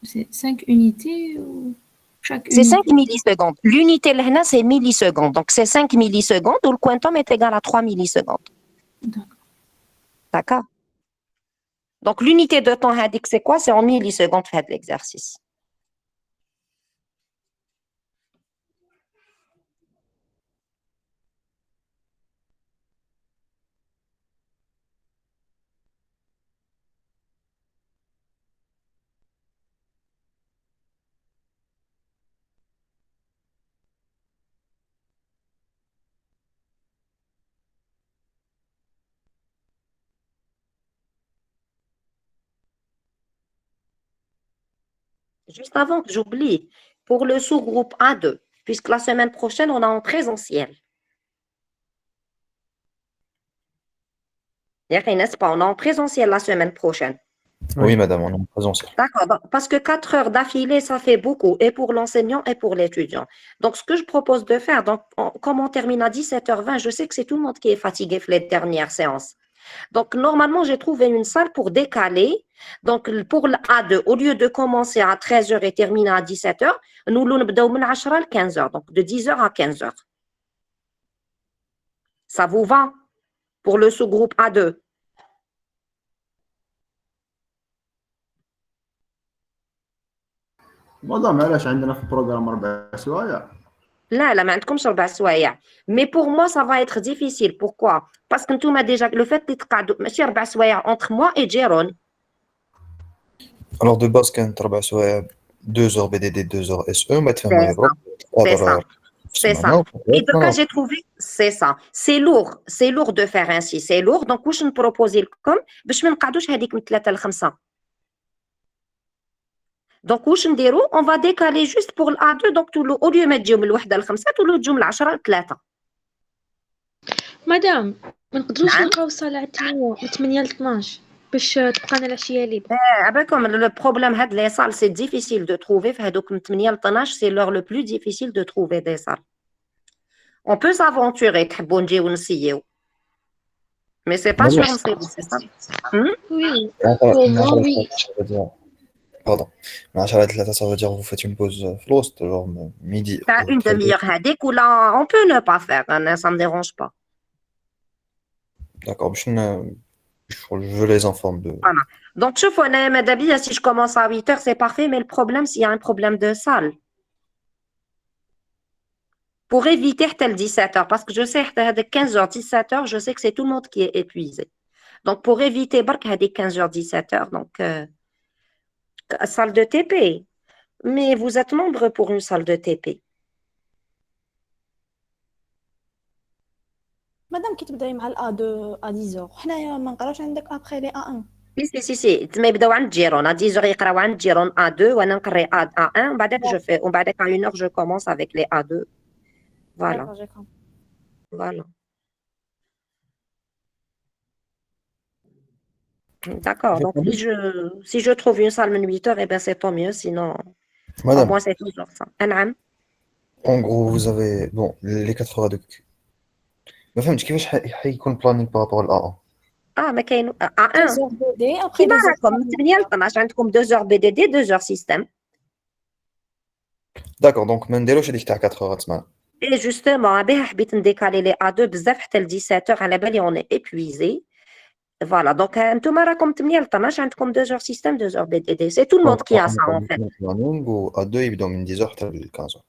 C'est 5 unités ou chaque C'est unité? 5 millisecondes. L'unité, là, c'est millisecondes. Donc, c'est 5 millisecondes où le quantum est égal à 3 millisecondes. D'accord. D'accord? Donc, l'unité de temps, c'est quoi? C'est en millisecondes, fait l'exercice. Juste avant que j'oublie, pour le sous-groupe A2, puisque la semaine prochaine, on est en présentiel. N'est-ce pas? On est en présentiel la semaine prochaine. Oui, madame, on est en présentiel. D'accord, parce que 4 heures d'affilée, ça fait beaucoup, et pour l'enseignant et pour l'étudiant. Donc, ce que je propose de faire, donc, comme on termine à 17h20, je sais que c'est tout le monde qui est fatigué pour les dernières séances. Donc, normalement, j'ai trouvé une salle pour décaler. Donc, pour le A2, au lieu de commencer à 13h et terminer à 17h, nous allons de 10 à 15h, donc de 10h à 15h. Ça vous va pour le sous-groupe A2? مدام علاش عندنا في البروغرام 4 سوايع؟ لا لا ما عندكمش 4 سوايع. Mais pour moi, ça va être difficile. Pourquoi? Parce que نتوما déjà, le fait اللي تقعدوا ماشي 4 سوايع entre moi et Jérôme. Alors, de base, كانت 4 سوايع 2 heures BDD, 2 heures SE, وما تفهموا C'est ça, يبرك c'est ça, 4 c'est ça. سمعنا Mais de cas, j'ai trouvé, c'est ça. C'est lourd de faire ainsi, c'est lourd. Donc, واش نبروبوزي لكم باش ما نقعدوش هذيك من 3 ل 5. Donc, واش نديرو؟ On va décaler juste pour le A2. Donc, au lieu ما تجيو من 1 ل 5 تولوا تجيو من 10 ل 3. مدام ما نقدروش نعم. نلقاو الصالة على 8 ل 12 باش تبقى لنا العشية ليبر. Comme le problème هاد les salles, c'est difficile de trouver. في هذوك من 8 ل 12, c'est l'heure le plus difficile de trouver des salles. On peut s'aventurer, تحبوا نجيو نسيو. Mais c'est pas sûr, c'est ça. Oui, pour moi, oui. Pardon. Mais à 3 ça veut dire vous faites une pause في الوسط, genre midi. T'as une demi-heure هذيك ولا on peut ne pas faire, hein, ça me dérange pas. D'accord, je les informe de... Voilà. Donc, شوفوا أنا ماذا بيا si je commence à 8 heures, c'est parfait, mais le problème, s'il y a un problème de salle. Pour éviter حتى 17 heures, parce que je sais حتى هذاك 15 heures, 17 heures, je sais que c'est tout le monde qui est épuisé. Donc, pour éviter برك هذيك 15 heures, 17 heures, donc salle de TP. Mais vous êtes membre pour une salle de TP. مادام كي تبداي مع الأ دو أ 10 حنايا ما نقراوش عندك أبخي لي أ 1. Si. تما يبداو عند جيرون. À 10 heures, يقراو عند جيرون A2 وأنا نقري A1. وبعدك à 1 heure, je commence avec les A2. Voilà. D'accord, j'ai compris. Voilà. D'accord. Donc, si je trouve une salle de 8 heures, eh ben, c'est tant mieux. Sinon, au Madame, moins, c'est toujours ça. نعم. en gros, vous avez bon, les 4 heures de... ما فهمتش كيفاش حيكون planning par rapport à A1. ما كاين 2 A1. heures BD, après كيما 2 heures راكم من 8 ل 12 عندكم 2 heures BDD, 2 heures système. D'accord, donc ما نديروش هذيك تاع 4 heures تسمع. Et justement, بها حبيت نديكالي لي A2 بزاف حتى ل 17 heures. على بالي on est épuisé. Voilà. Donc, انتوما راكم 8 ل 12 عندكم 2 heures système, 2 heures BDD. C'est tout le monde Donc, qui a ça, en fait. planning و A2 يبداو من 10 heures حتى ل 15 heures.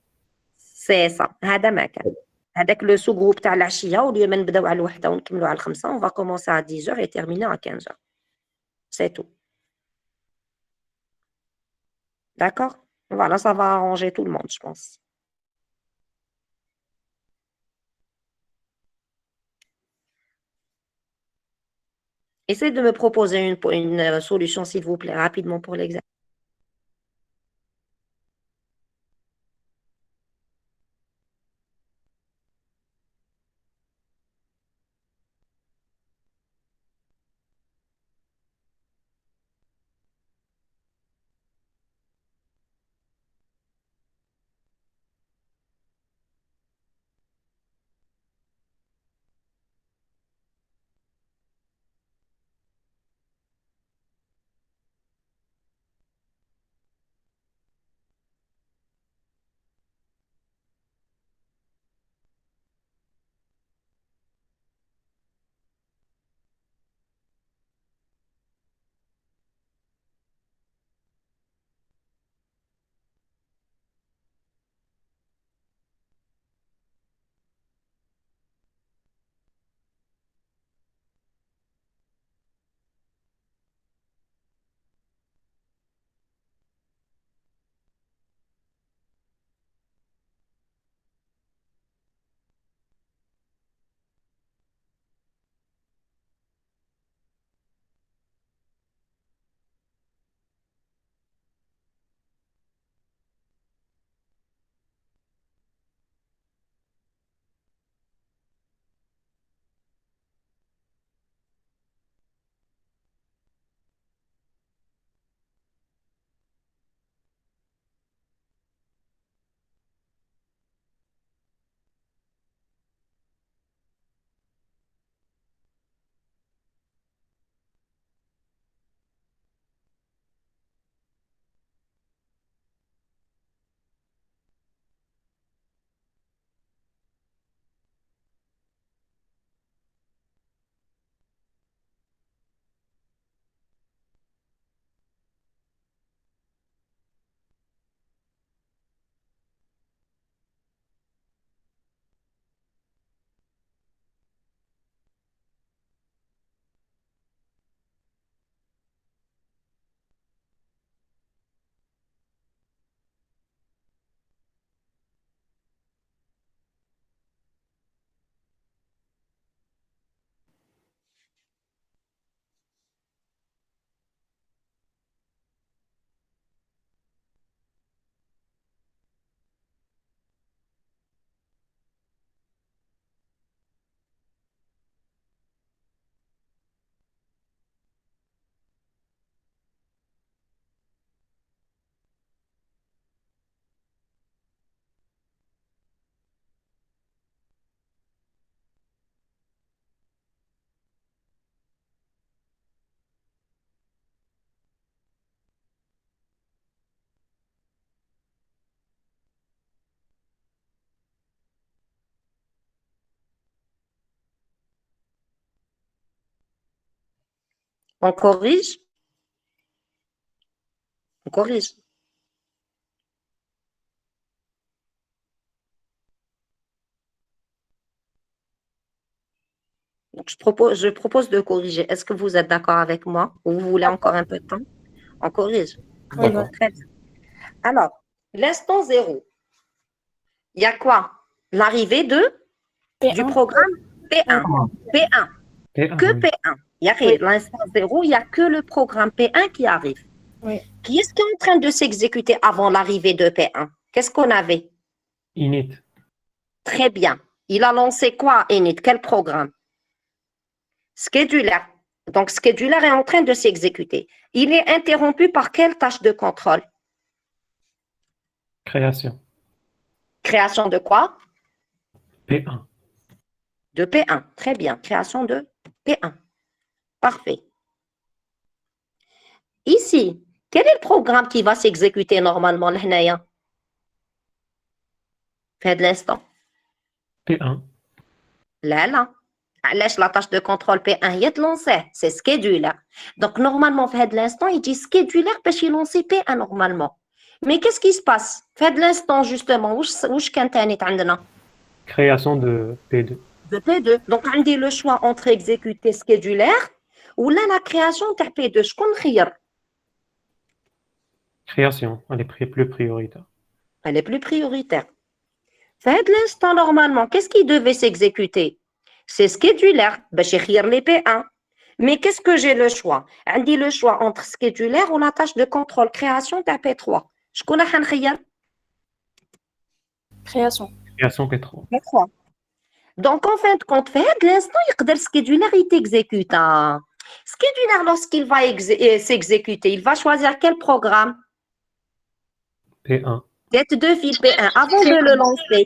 C'est ça. هذا ما كان. هذاك لو سو جروب تاع العشيه وليو ما نبداو على 1 ونكملوا على 5 on va commencer à 10 heures et terminer à 15 heures. C'est tout. D'accord? Voilà, ça va arranger tout le monde, je pense. Essayez de me proposer une solution, s'il vous plaît, rapidement pour l'examen. On corrige? On corrige. Donc, je propose de corriger. Est-ce que vous êtes d'accord avec moi ou vous voulez encore un peu de temps? On corrige. Oui, D'accord. Très bien. Alors, l'instant 0, il y a quoi? L'arrivée du P1. programme P1. P1. P1, Que oui. P1. Il y a Oui. l'instant 0, il n'y a que le programme P1 qui arrive. Oui. Qui est-ce qui est en train de s'exécuter avant l'arrivée de P1? Qu'est-ce qu'on avait? Init. Très bien. Il a lancé quoi, init? Quel programme? Scheduler. Donc, scheduler est en train de s'exécuter. Il est interrompu par quelle tâche de contrôle? Création. Création de quoi? P1. De P1. Très bien. Création de P1. Parfait. Ici, quel est le programme qui va s'exécuter normalement, l'hnaya? Fait de l'instant. P1. Là. علاش la tâche de contrôle P1 هي تلونسيه c'est scheduler. Donc normalement في هذا l'instant il dit scheduler باش يلونسي P1 normalement. Mais qu'est-ce qui se passe في هذا l'instant justement واش كان ثاني عندنا Création de P2. de P2. Donc عندي le choix entre exécuter scheduler ou là la création تاع P2 شكون نخير؟ Création. Elle est plus prioritaire. Elle est plus prioritaire. في هذا l'instant normalement qu'est-ce qui devait s'exécuter? C'est scheduler باش يخير les P1. Mais qu'est-ce que j'ai le choix? عندي le choix entre scheduler ou la tâche de contrôle création تاع P3. شكون راح نخير؟ Création. Création P3. P3. Donc en fin de compte في هذا l'instant يقدر scheduler يتexécute. Scheduler lorsqu'il va s'exécuter, il va choisir quel programme? P1. Tête de fil P1 avant de le lancer.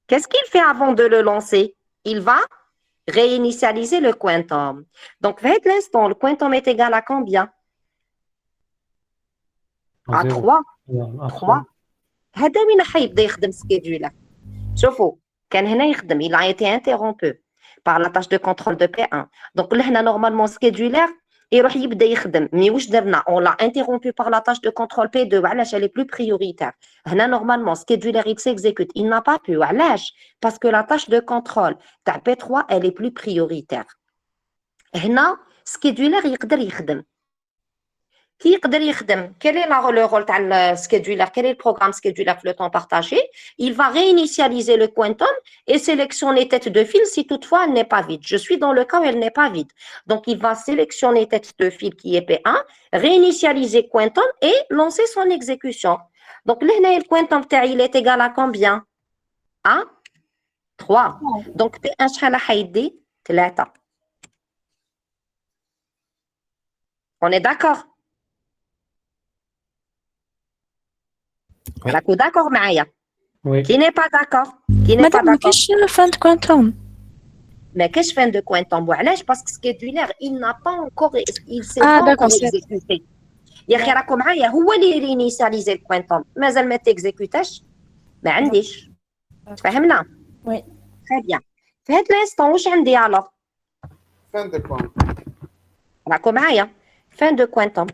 Qu'est-ce qu'il fait avant de le lancer? Il va réinitialiser le quantum. Donc, à l'instant, le quantum est égal à combien? À Zéro. 3. À 3. هذا وين حيبدا يخدم scheduler. شوفوا كان هنا يخدم il a été interrompu par la tâche de contrôle de P1. Donc لهنا normalement scheduler يروح يبدا يخدم مي واش درنا on l'a interrompu par la tâche de contrôle P2 علاش elle est plus prioritaire. هنا normalement scheduler il s'exécute il n'a pas pu علاش parce que la tâche de contrôle تاع P3 elle est plus prioritaire. هنا scheduler يقدر يخدم. Qui يقدر يخدم? Quel est le rôle تاع scheduler? Quel est le programme scheduler le temps partagé? Il va réinitialiser le quantum et sélectionner tête de fil si toutefois elle n'est pas vide. Je suis dans le cas où elle n'est pas vide. Donc, il va sélectionner tête de fil qui est P1, réinitialiser quantum et lancer son exécution. Donc, là, le quantum il est égal à combien? À 3. Donc, P1 شحال حيدي 3. On est d'accord? راكو d'accord معايا؟ Oui. Qui n'est pas d'accord? Qui n'est pas مادام ما d'accord? كاينش fin de quantum. Mais qu'est-ce que je fais de quantum? Parce que scheduler, il n'a pas encore, il s'est Ah, pas d'accord, encore c'est- exécuté. يا أخي راكم معايا هو اللي رينيسياليزي الكوانتوم مازال ما تيكزيكوتاش ما عنديش تفهمنا؟ Oui. تري بيان في هاد لانستون واش عندي الوغ؟ Fin de compte. راكم معايا فان دو كوانتوم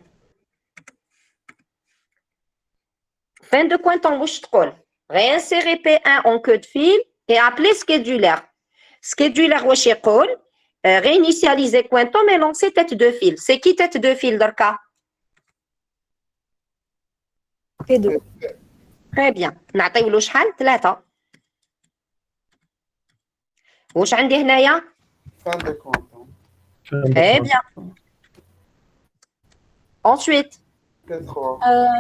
fin de quantum واش تقول réinsérer P1 en queue de fil et appeler scheduler. Scheduler واش يقول réinitialiser quantum et lancer tête de fil. C'est qui tête de fil دركا؟ P2. Très bien. نعطيو له شحال؟ 3. واش عندي هنايا؟ Fin de compte. Très bien. Ensuite, P3.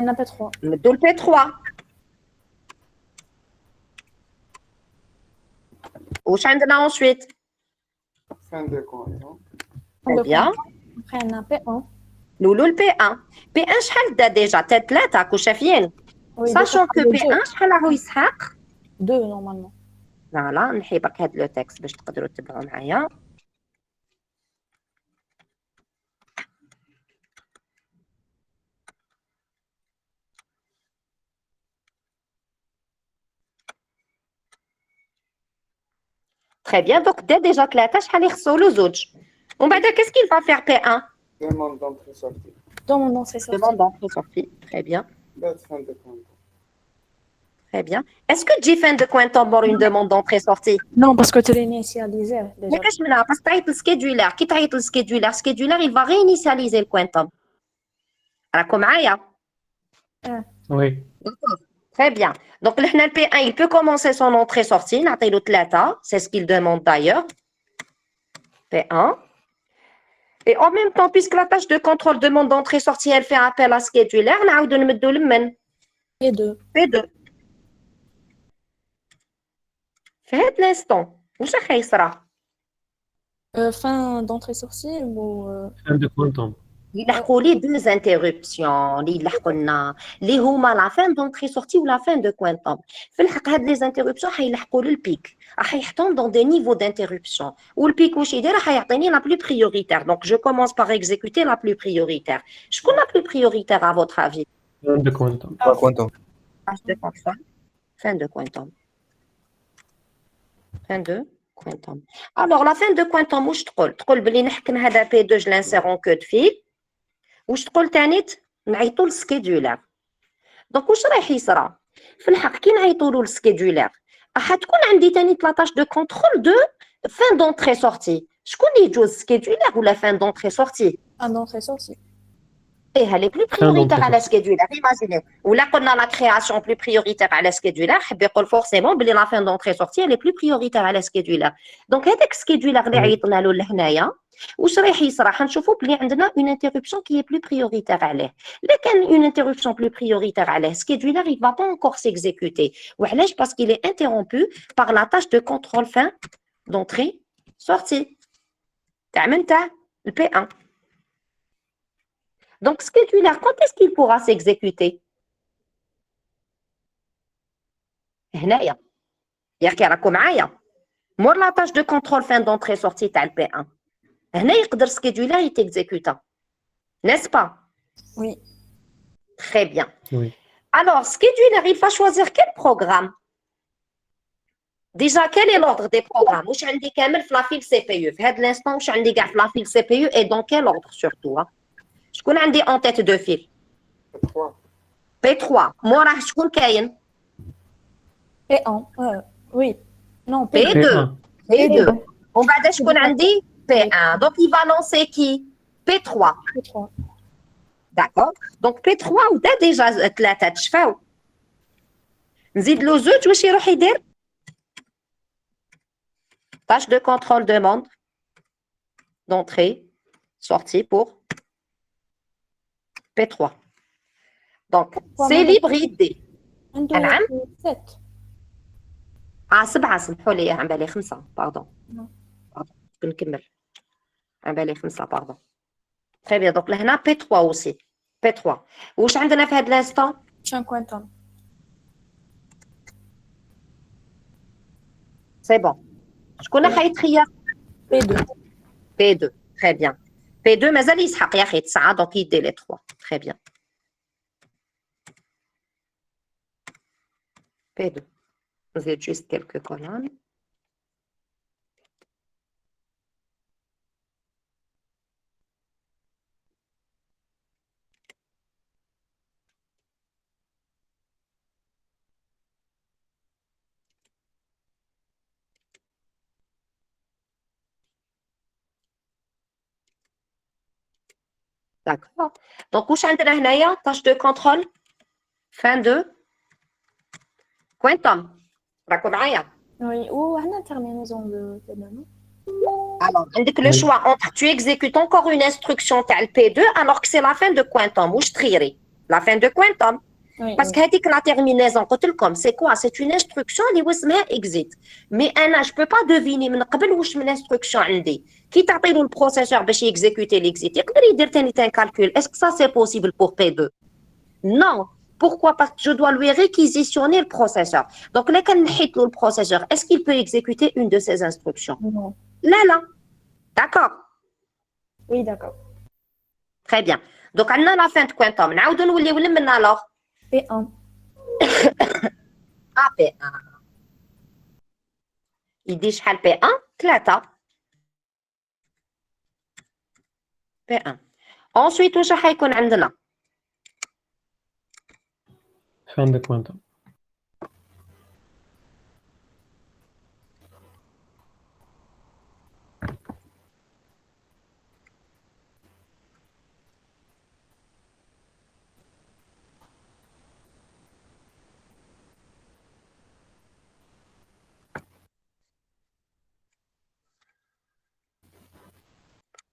On a P3. نمدو ل P3. واش عندنا ensuite؟ Fin de compte. Très bien. Après, on a P1. نولو ل P1. P1 شحال دا ديجا؟ تا 3 كون شافيين. Oui, Sachant que deux. P1 شحال راهو يسحق؟ 2 normalement. فوالا نحي برك هاد لو تكست باش تقدروا تتبعوا معايا. Très bien. Donc, دا ديجا 3 شحال يخصو له 2. Qu'est-ce qu'il va faire P1? Demande d'entrée-sortie. Demande d'entrée-sortie. Demande d'entrée-sortie. Très bien. Date fin de compte. Très bien. Est-ce que j'ai fin de quantum pour une demande d'entrée-sortie? Non, parce que tu l'as initialisé déjà. Mais qu'est-ce que je veux dire? Parce que tu as le scheduler. Qui t'a le scheduler? Le scheduler, il va réinitialiser le quantum. راكم معايا؟ Oui. D'accord. Très bien. Donc, le P1, il peut commencer son entrée-sortie. نعطيلو 3. C'est ce qu'il demande d'ailleurs. P1. Et en même temps, puisque la tâche de contrôle demande d'entrée-sortie, elle fait appel à scheduler, نعاودو نمدو لمن؟ P2. P2. في هاد l'instant, واش راح يصرى؟ Fin d'entrée-sortie ou... Fin de quantum. يلحقوا لي deux interruptions اللي يلحقوا لنا اللي هما لا فين دونتري سورتي ولا فين دو كوانتوم. في الحق هاد لي انتربسيون حيلحقوا للبيك، راح يحطهم دون دي نيفو دانتربسيون، والبيك واش يدير راح يعطيني لا بلو بريوريتير. دونك جو كومونس باغ اكزيكوتي لا بلو بريوريتير. شكون لا بلو بريوريتير ا فوتر افي؟ Fin de quantum. Pas quantum. Fin de quantum. Fin de quantum. Alors la fin de quantum واش تقول؟ تقول بلي نحكم هذا بي 2 جو لانسير اون كو دو فيل. واش تقول تانيت؟ نعيطوا للسكيدولر. دونك واش راح يصرى؟ في الحق كي نعيطوا له السكيدولر راح تكون عندي تاني لاطاج دو كونترول دو فان دونتري سورتي. شكون اللي يجوز سكيدولر ولا فان دونتري سورتي؟ fin d'entrée-sortie. ايه لي بلو بريوريتير على سكيدولر. ايماجينيو ولا قلنا لا كرياسيون بلو بريوريتير على سكيدولر، حب يقول فورسيمون بلي لا فان دونتري سورتي لي بلو بريوريتير على سكيدولر. دونك هذاك سكيدولر اللي عيطنا له لهنايا واش راح يصرى؟ حنشوفوا بلي عندنا اون انتربسيون كي بلو بريوريتير عليه. الا كان اون انتربسيون بلو بريوريتير عليه سكيدولر il va pas encore s'exécuter. وعلاش؟ parce qu'il est interrompu par la tâche de contrôle fin d'entrée sortie تاع من تاع البي 1. Donc scheduler, quand est-ce qu'il pourra s'exécuter? هنايا ياك راكم معايا مور لا tâche de contrôle fin d'entrée sortie تاع البي 1. هنا يقدر سكيدولر يتيكزيكوتا، n'est-ce pas? Oui. Très bien. Oui. Alors, scheduler, il va choisir quel programme? Déjà, quel est l'ordre des programmes? واش عندي كامل في لا فيل سي بي يو في هذا الانستون؟ واش عندي كاع في لا فيل سي بي يو et dans quel ordre surtout? شكون عندي en tête de file؟ P3. P3. موراه شكون كاين؟ P1. Oui. Non, P2. P1. P2. ومن بعد شكون عندي؟ P1. Donc il va lancer qui? P3. P3. D'accord. Donc P3 ودا ديجا 3 تشفاو. نزيد له زوج واش يروح يدير؟ Tâche de contrôle demande d'entrée sortie pour P3. Donc c'est libre idée. نعم. 7. 7 سمحوا لي عن بالي 5 باردون. نكمل عن بالي 5 باردون. Très bien. Donc لهنا P3 aussi. P3. واش عندنا في هذا الانستون؟ Fin quantum. C'est bon. شكون حيتخير؟ P2. P2. Très bien. P2 مازال يسحق يا اخي 9 donc يدي لي 3. Très bien. P2. نزيد juste quelques colonnes. D'accord. Donc واش عندنا هنايا tâche de contrôle fin de quantum. راكم معايا؟ Oui. Ou un terminaison de non? Alors, عندك le Oui. choix entre tu exécutes encore une instruction تاع P2 alors que c'est la fin de quantum. واش تخيري؟ La fin de quantum. Oui. Parce que هذيك la terminaison قلت لكم c'est quoi? C'est une instruction اللي واسمها exit. Mais انا je peux pas deviner من قبل واش من instruction عندي. كي تعطي له البروسيسور باش يكزيكوتي l'exit يقدر يدير ثاني تاع calcul. Est-ce que ça c'est possible pour P2? Non. Pourquoi? Parce que je dois lui réquisitionner le processeur. Donc là quand نحيت له le processeur, est-ce qu'il peut exécuter une de ces instructions? Non. لا. D'accord. Oui, d'accord. Très bien. Donc عندنا la fin de quantum. نعاودو نوليو لمن alors? P1. P1. يدي شحال P1 3. P1. Ensuite, واش راح يكون عندنا؟ fin de quantum.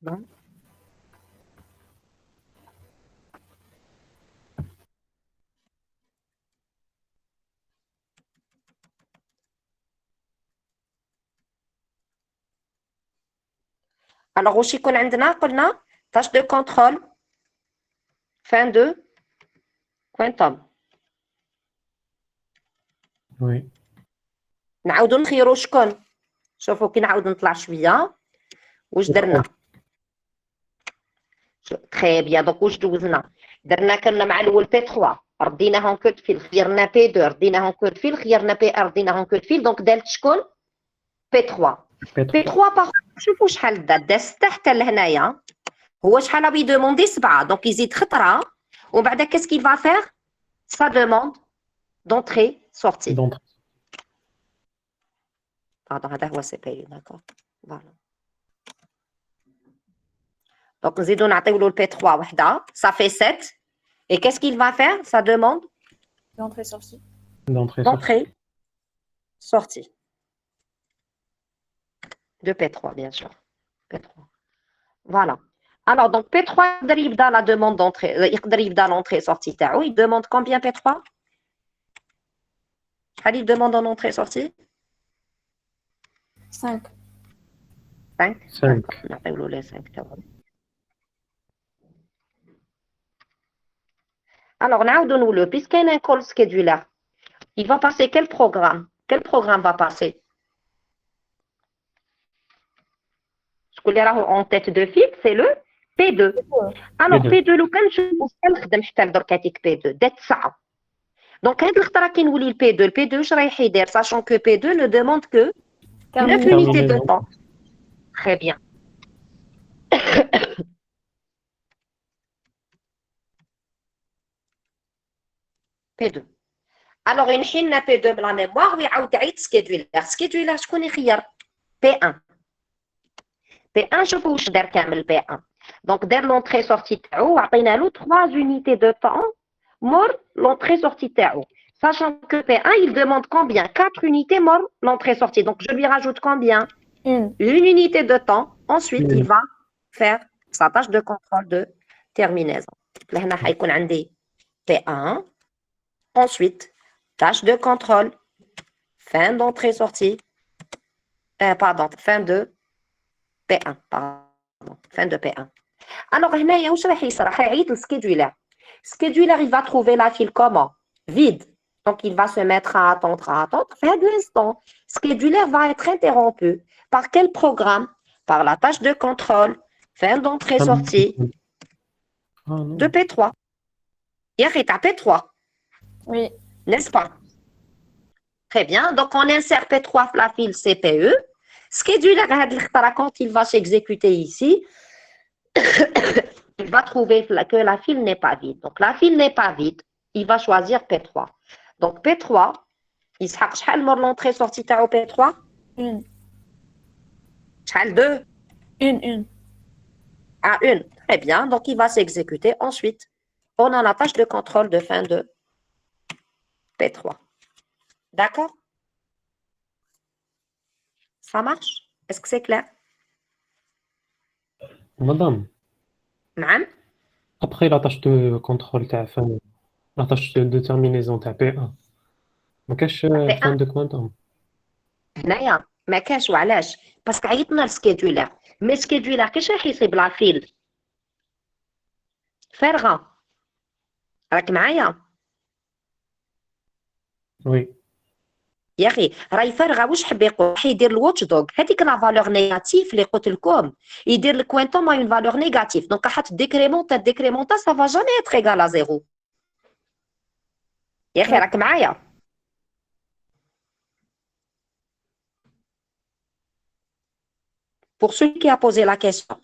Bon. Alors, واش يكون عندنا؟ قلنا tâche de contrôle fin de quantum. Oui. نعاودو نخيرو شكون؟ شوفوا كي نعاود نطلع شويه واش درنا؟ تري بيان. دونك واش دوزنا؟ درنا كنا مع الاول بي 3 رديناهم كود فيل، خيرنا بي 2 رديناهم كود فيل، خيرنا بي 1 رديناهم كود فيل. دونك دارت شكون؟ بي 3. بي 3 باغ شوفوا شحال دات 6 حتى لهنايا. هو شحال بي دوموندي 7 دونك يزيد خطره ومن بعد كاس كيل فا فير سا دوموند دونتري سورتي. هذا هو سي بي. داكور فوالا. دونك نزيدو نعطيو له البي 3 وحده ça fait 7 et qu'est-ce qu'il va faire? Ça demande L'entrée-sortie. D'entrée. Sortie de P3 bien sûr. P3 voilà. Alors donc P3 يقدر يبدا la demande d'entrée يقدر يبدا l'entrée sortie تاعو. Il demande combien P3? شحال il demande en entrée sortie? 5. 5. نعطيو له les 5 تاعو. Alors, nous puisqu'il y a un call scheduler, il va passer quel programme? Quel programme va passer? Ce qu'on a en tête de fil, c'est le P2. Alors, P2, le cas, je vous P2, d'être ça. Donc, le P2, sachant que P2 ne demande que 9 unités de temps. Très bien. P2. Alors, une chaîne P2 de la mémoire, oui, on scheduler. Scheduler, je connais rien. P1. P1, je peux vous dire qu'il P1. Donc, dès l'entrée-sortie, on a 3 unités de temps mort l'entrée-sortie. Sachant que P1, il demande combien? 4 unités mort l'entrée-sortie. Donc, je lui rajoute combien? Une unité de temps. Ensuite, il va faire sa tâche de contrôle de terminaison. Là, il y a P1. Ensuite, tâche de contrôle, fin d'entrée-sortie, pardon, fin de P1, pardon, fin de P1. Alors, هنايا واش راح يصرى؟ حيعيط السكيدولر. Scheduler, il va trouver la file comment? Vide. Donc, il va se mettre à attendre, à attendre. À l'instant, Scheduler va être interrompu. Par quel programme? Par la tâche de contrôle, fin d'entrée-sortie de P3. Il y a P3. Oui. N'est-ce pas? Très bien. Donc, on insère P3 la file CPE. Scheduler, quand il va s'exécuter ici, il va trouver que la file n'est pas vide. Donc, la file n'est pas vide. Il va choisir P3. Donc, P3, il sera l'entrée-sortie de P3? Une. Deux? Une. Ah, une. Très bien. Donc, il va s'exécuter. Ensuite, on a la tâche de contrôle de fin de P3. D'accord? Ça marche? Est-ce que c'est clair? Madame, نعم. après la tâche de contrôle, la tâche de terminaison, P1, ما كاش fin de quantum. هنايا ما كاش وعلاش؟ باسكو عيطنا للسكيدولر، مي السكيدولر كيفاش راح يصيب لا فيل؟ فارغه. راك معايا؟ Oui. يا اخي راهي فارغه. واش حب يقول؟ راح يدير الواتش دوغ هذيك لا فالور نيجاتيف اللي قلت لكم، يدير الكوانتوم مع اون فالور نيجاتيف. دونك راح ديكريمونتا سا فا جامي اتر ايغال ا زيرو. يا اخي راك معايا؟ Pour celui qui a posé la question,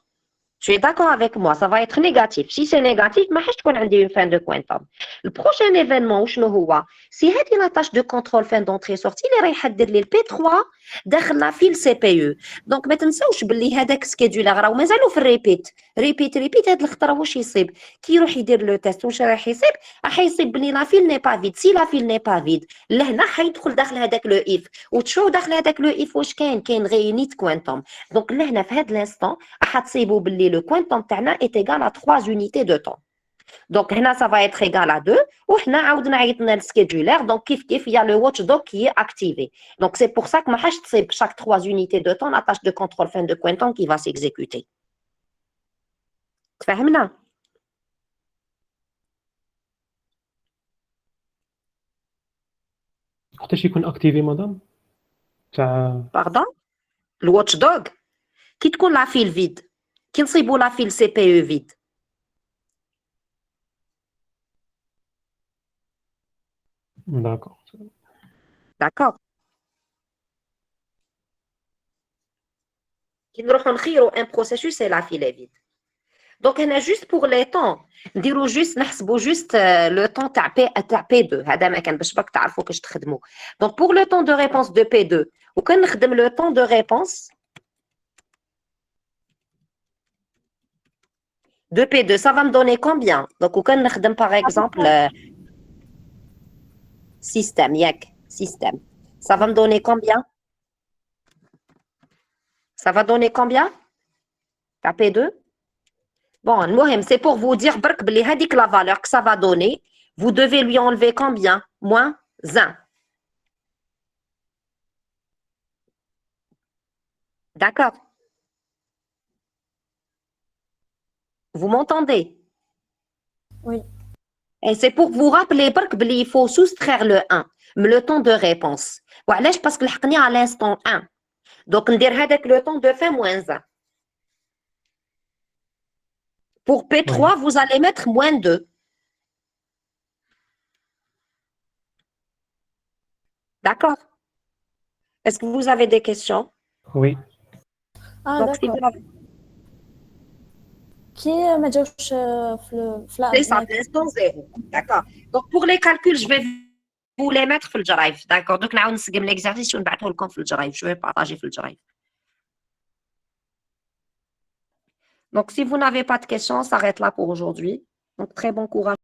Tu es d'accord avec moi, ça va être négatif. Si c'est négatif, ما حاش تكون عندي une fin de quantum. Le prochain événement وشنو هو؟ سي هذه لا tâche de contrôle fin d'entrée sortie اللي رايحه دير لي البي 3 داخل لا فيل سي بي يو. دونك ما تنساوش باللي هذاك سكيدولر راهو مازالوا في الريبيت ريبيت هاد الخطره واش يصيب كي يروح يدير لو تيست واش راح يصيب راح يصيب بلي لا فيل ني با فيد. سي لا فيل ني با فيد لهنا حيدخل داخل هذاك لو اف وتشوف داخل هذاك لو اف واش كاين غير يونيت كوانتوم. دونك لهنا في هذا الانستون راح تصيبوا باللي لو كوانتوم تاعنا est égal à 3 unités de temps. Donc هنا ça va être égal à 2 وهنا عاودنا عيطنا للسكيدولر. Donc كيف il y a le watchdog qui est activé. Donc c'est pour ça que ما حاش تصيب chaque 3 unités de temps la tâche de contrôle fin de quantum qui va s'exécuter. تفهمنا؟ وقتاش يكون اكتيفي مدام تاع Pardon? Le watchdog كي تكون لا فيل فيد كي نصيبوا لا فيل سي بي يو فيد. داكور D'accord. كي نروحوا نخيروا ان بروسيسوس سي لا فيل فيد. دونك هنا جوست بور لي طون نديرو جوست نحسبوا جوست لو طون تاع بي 2 هذا ما كان باش باك تعرفوا كيفاش تخدموا. دونك بور لو طون دو ريبونس دو بي 2 وكان نخدم لو طون دو ريبونس de P2, ça va me donner combien? Donc, ou quand نخدم par exemple système, système. Ça va me donner combien? Ça va donner combien? À P2? Bon, المهم, c'est pour vous dire برك بلي هذيك la valeur que ça va donner, vous devez lui enlever combien? Moins 1. D'accord? Vous m'entendez? Oui. Et c'est pour vous rappeler برك بلي il faut soustraire le 1, le temps de réponse. وعلاش؟ parce que لحقني à l'instant 1. Donc ندير هذاك le temps de fin moins 1. Pour P3, Oui. vous allez mettre moins 2. D'accord? Est-ce que vous avez des questions? وي اه Donc, si داكور vous avez- كي ما جاوش في c'est ça, l'instant 0. D'accord. Donc, pour les calculs, je vais vous les mettre في الجرايف. D'accord. Donc, نعاود نسقم l'exercice ونبعثه لكم في الجرايف. Je vais partager في الجرايف. Donc, si vous n'avez pas de questions, on s'arrête là pour aujourd'hui. Donc, très bon courage.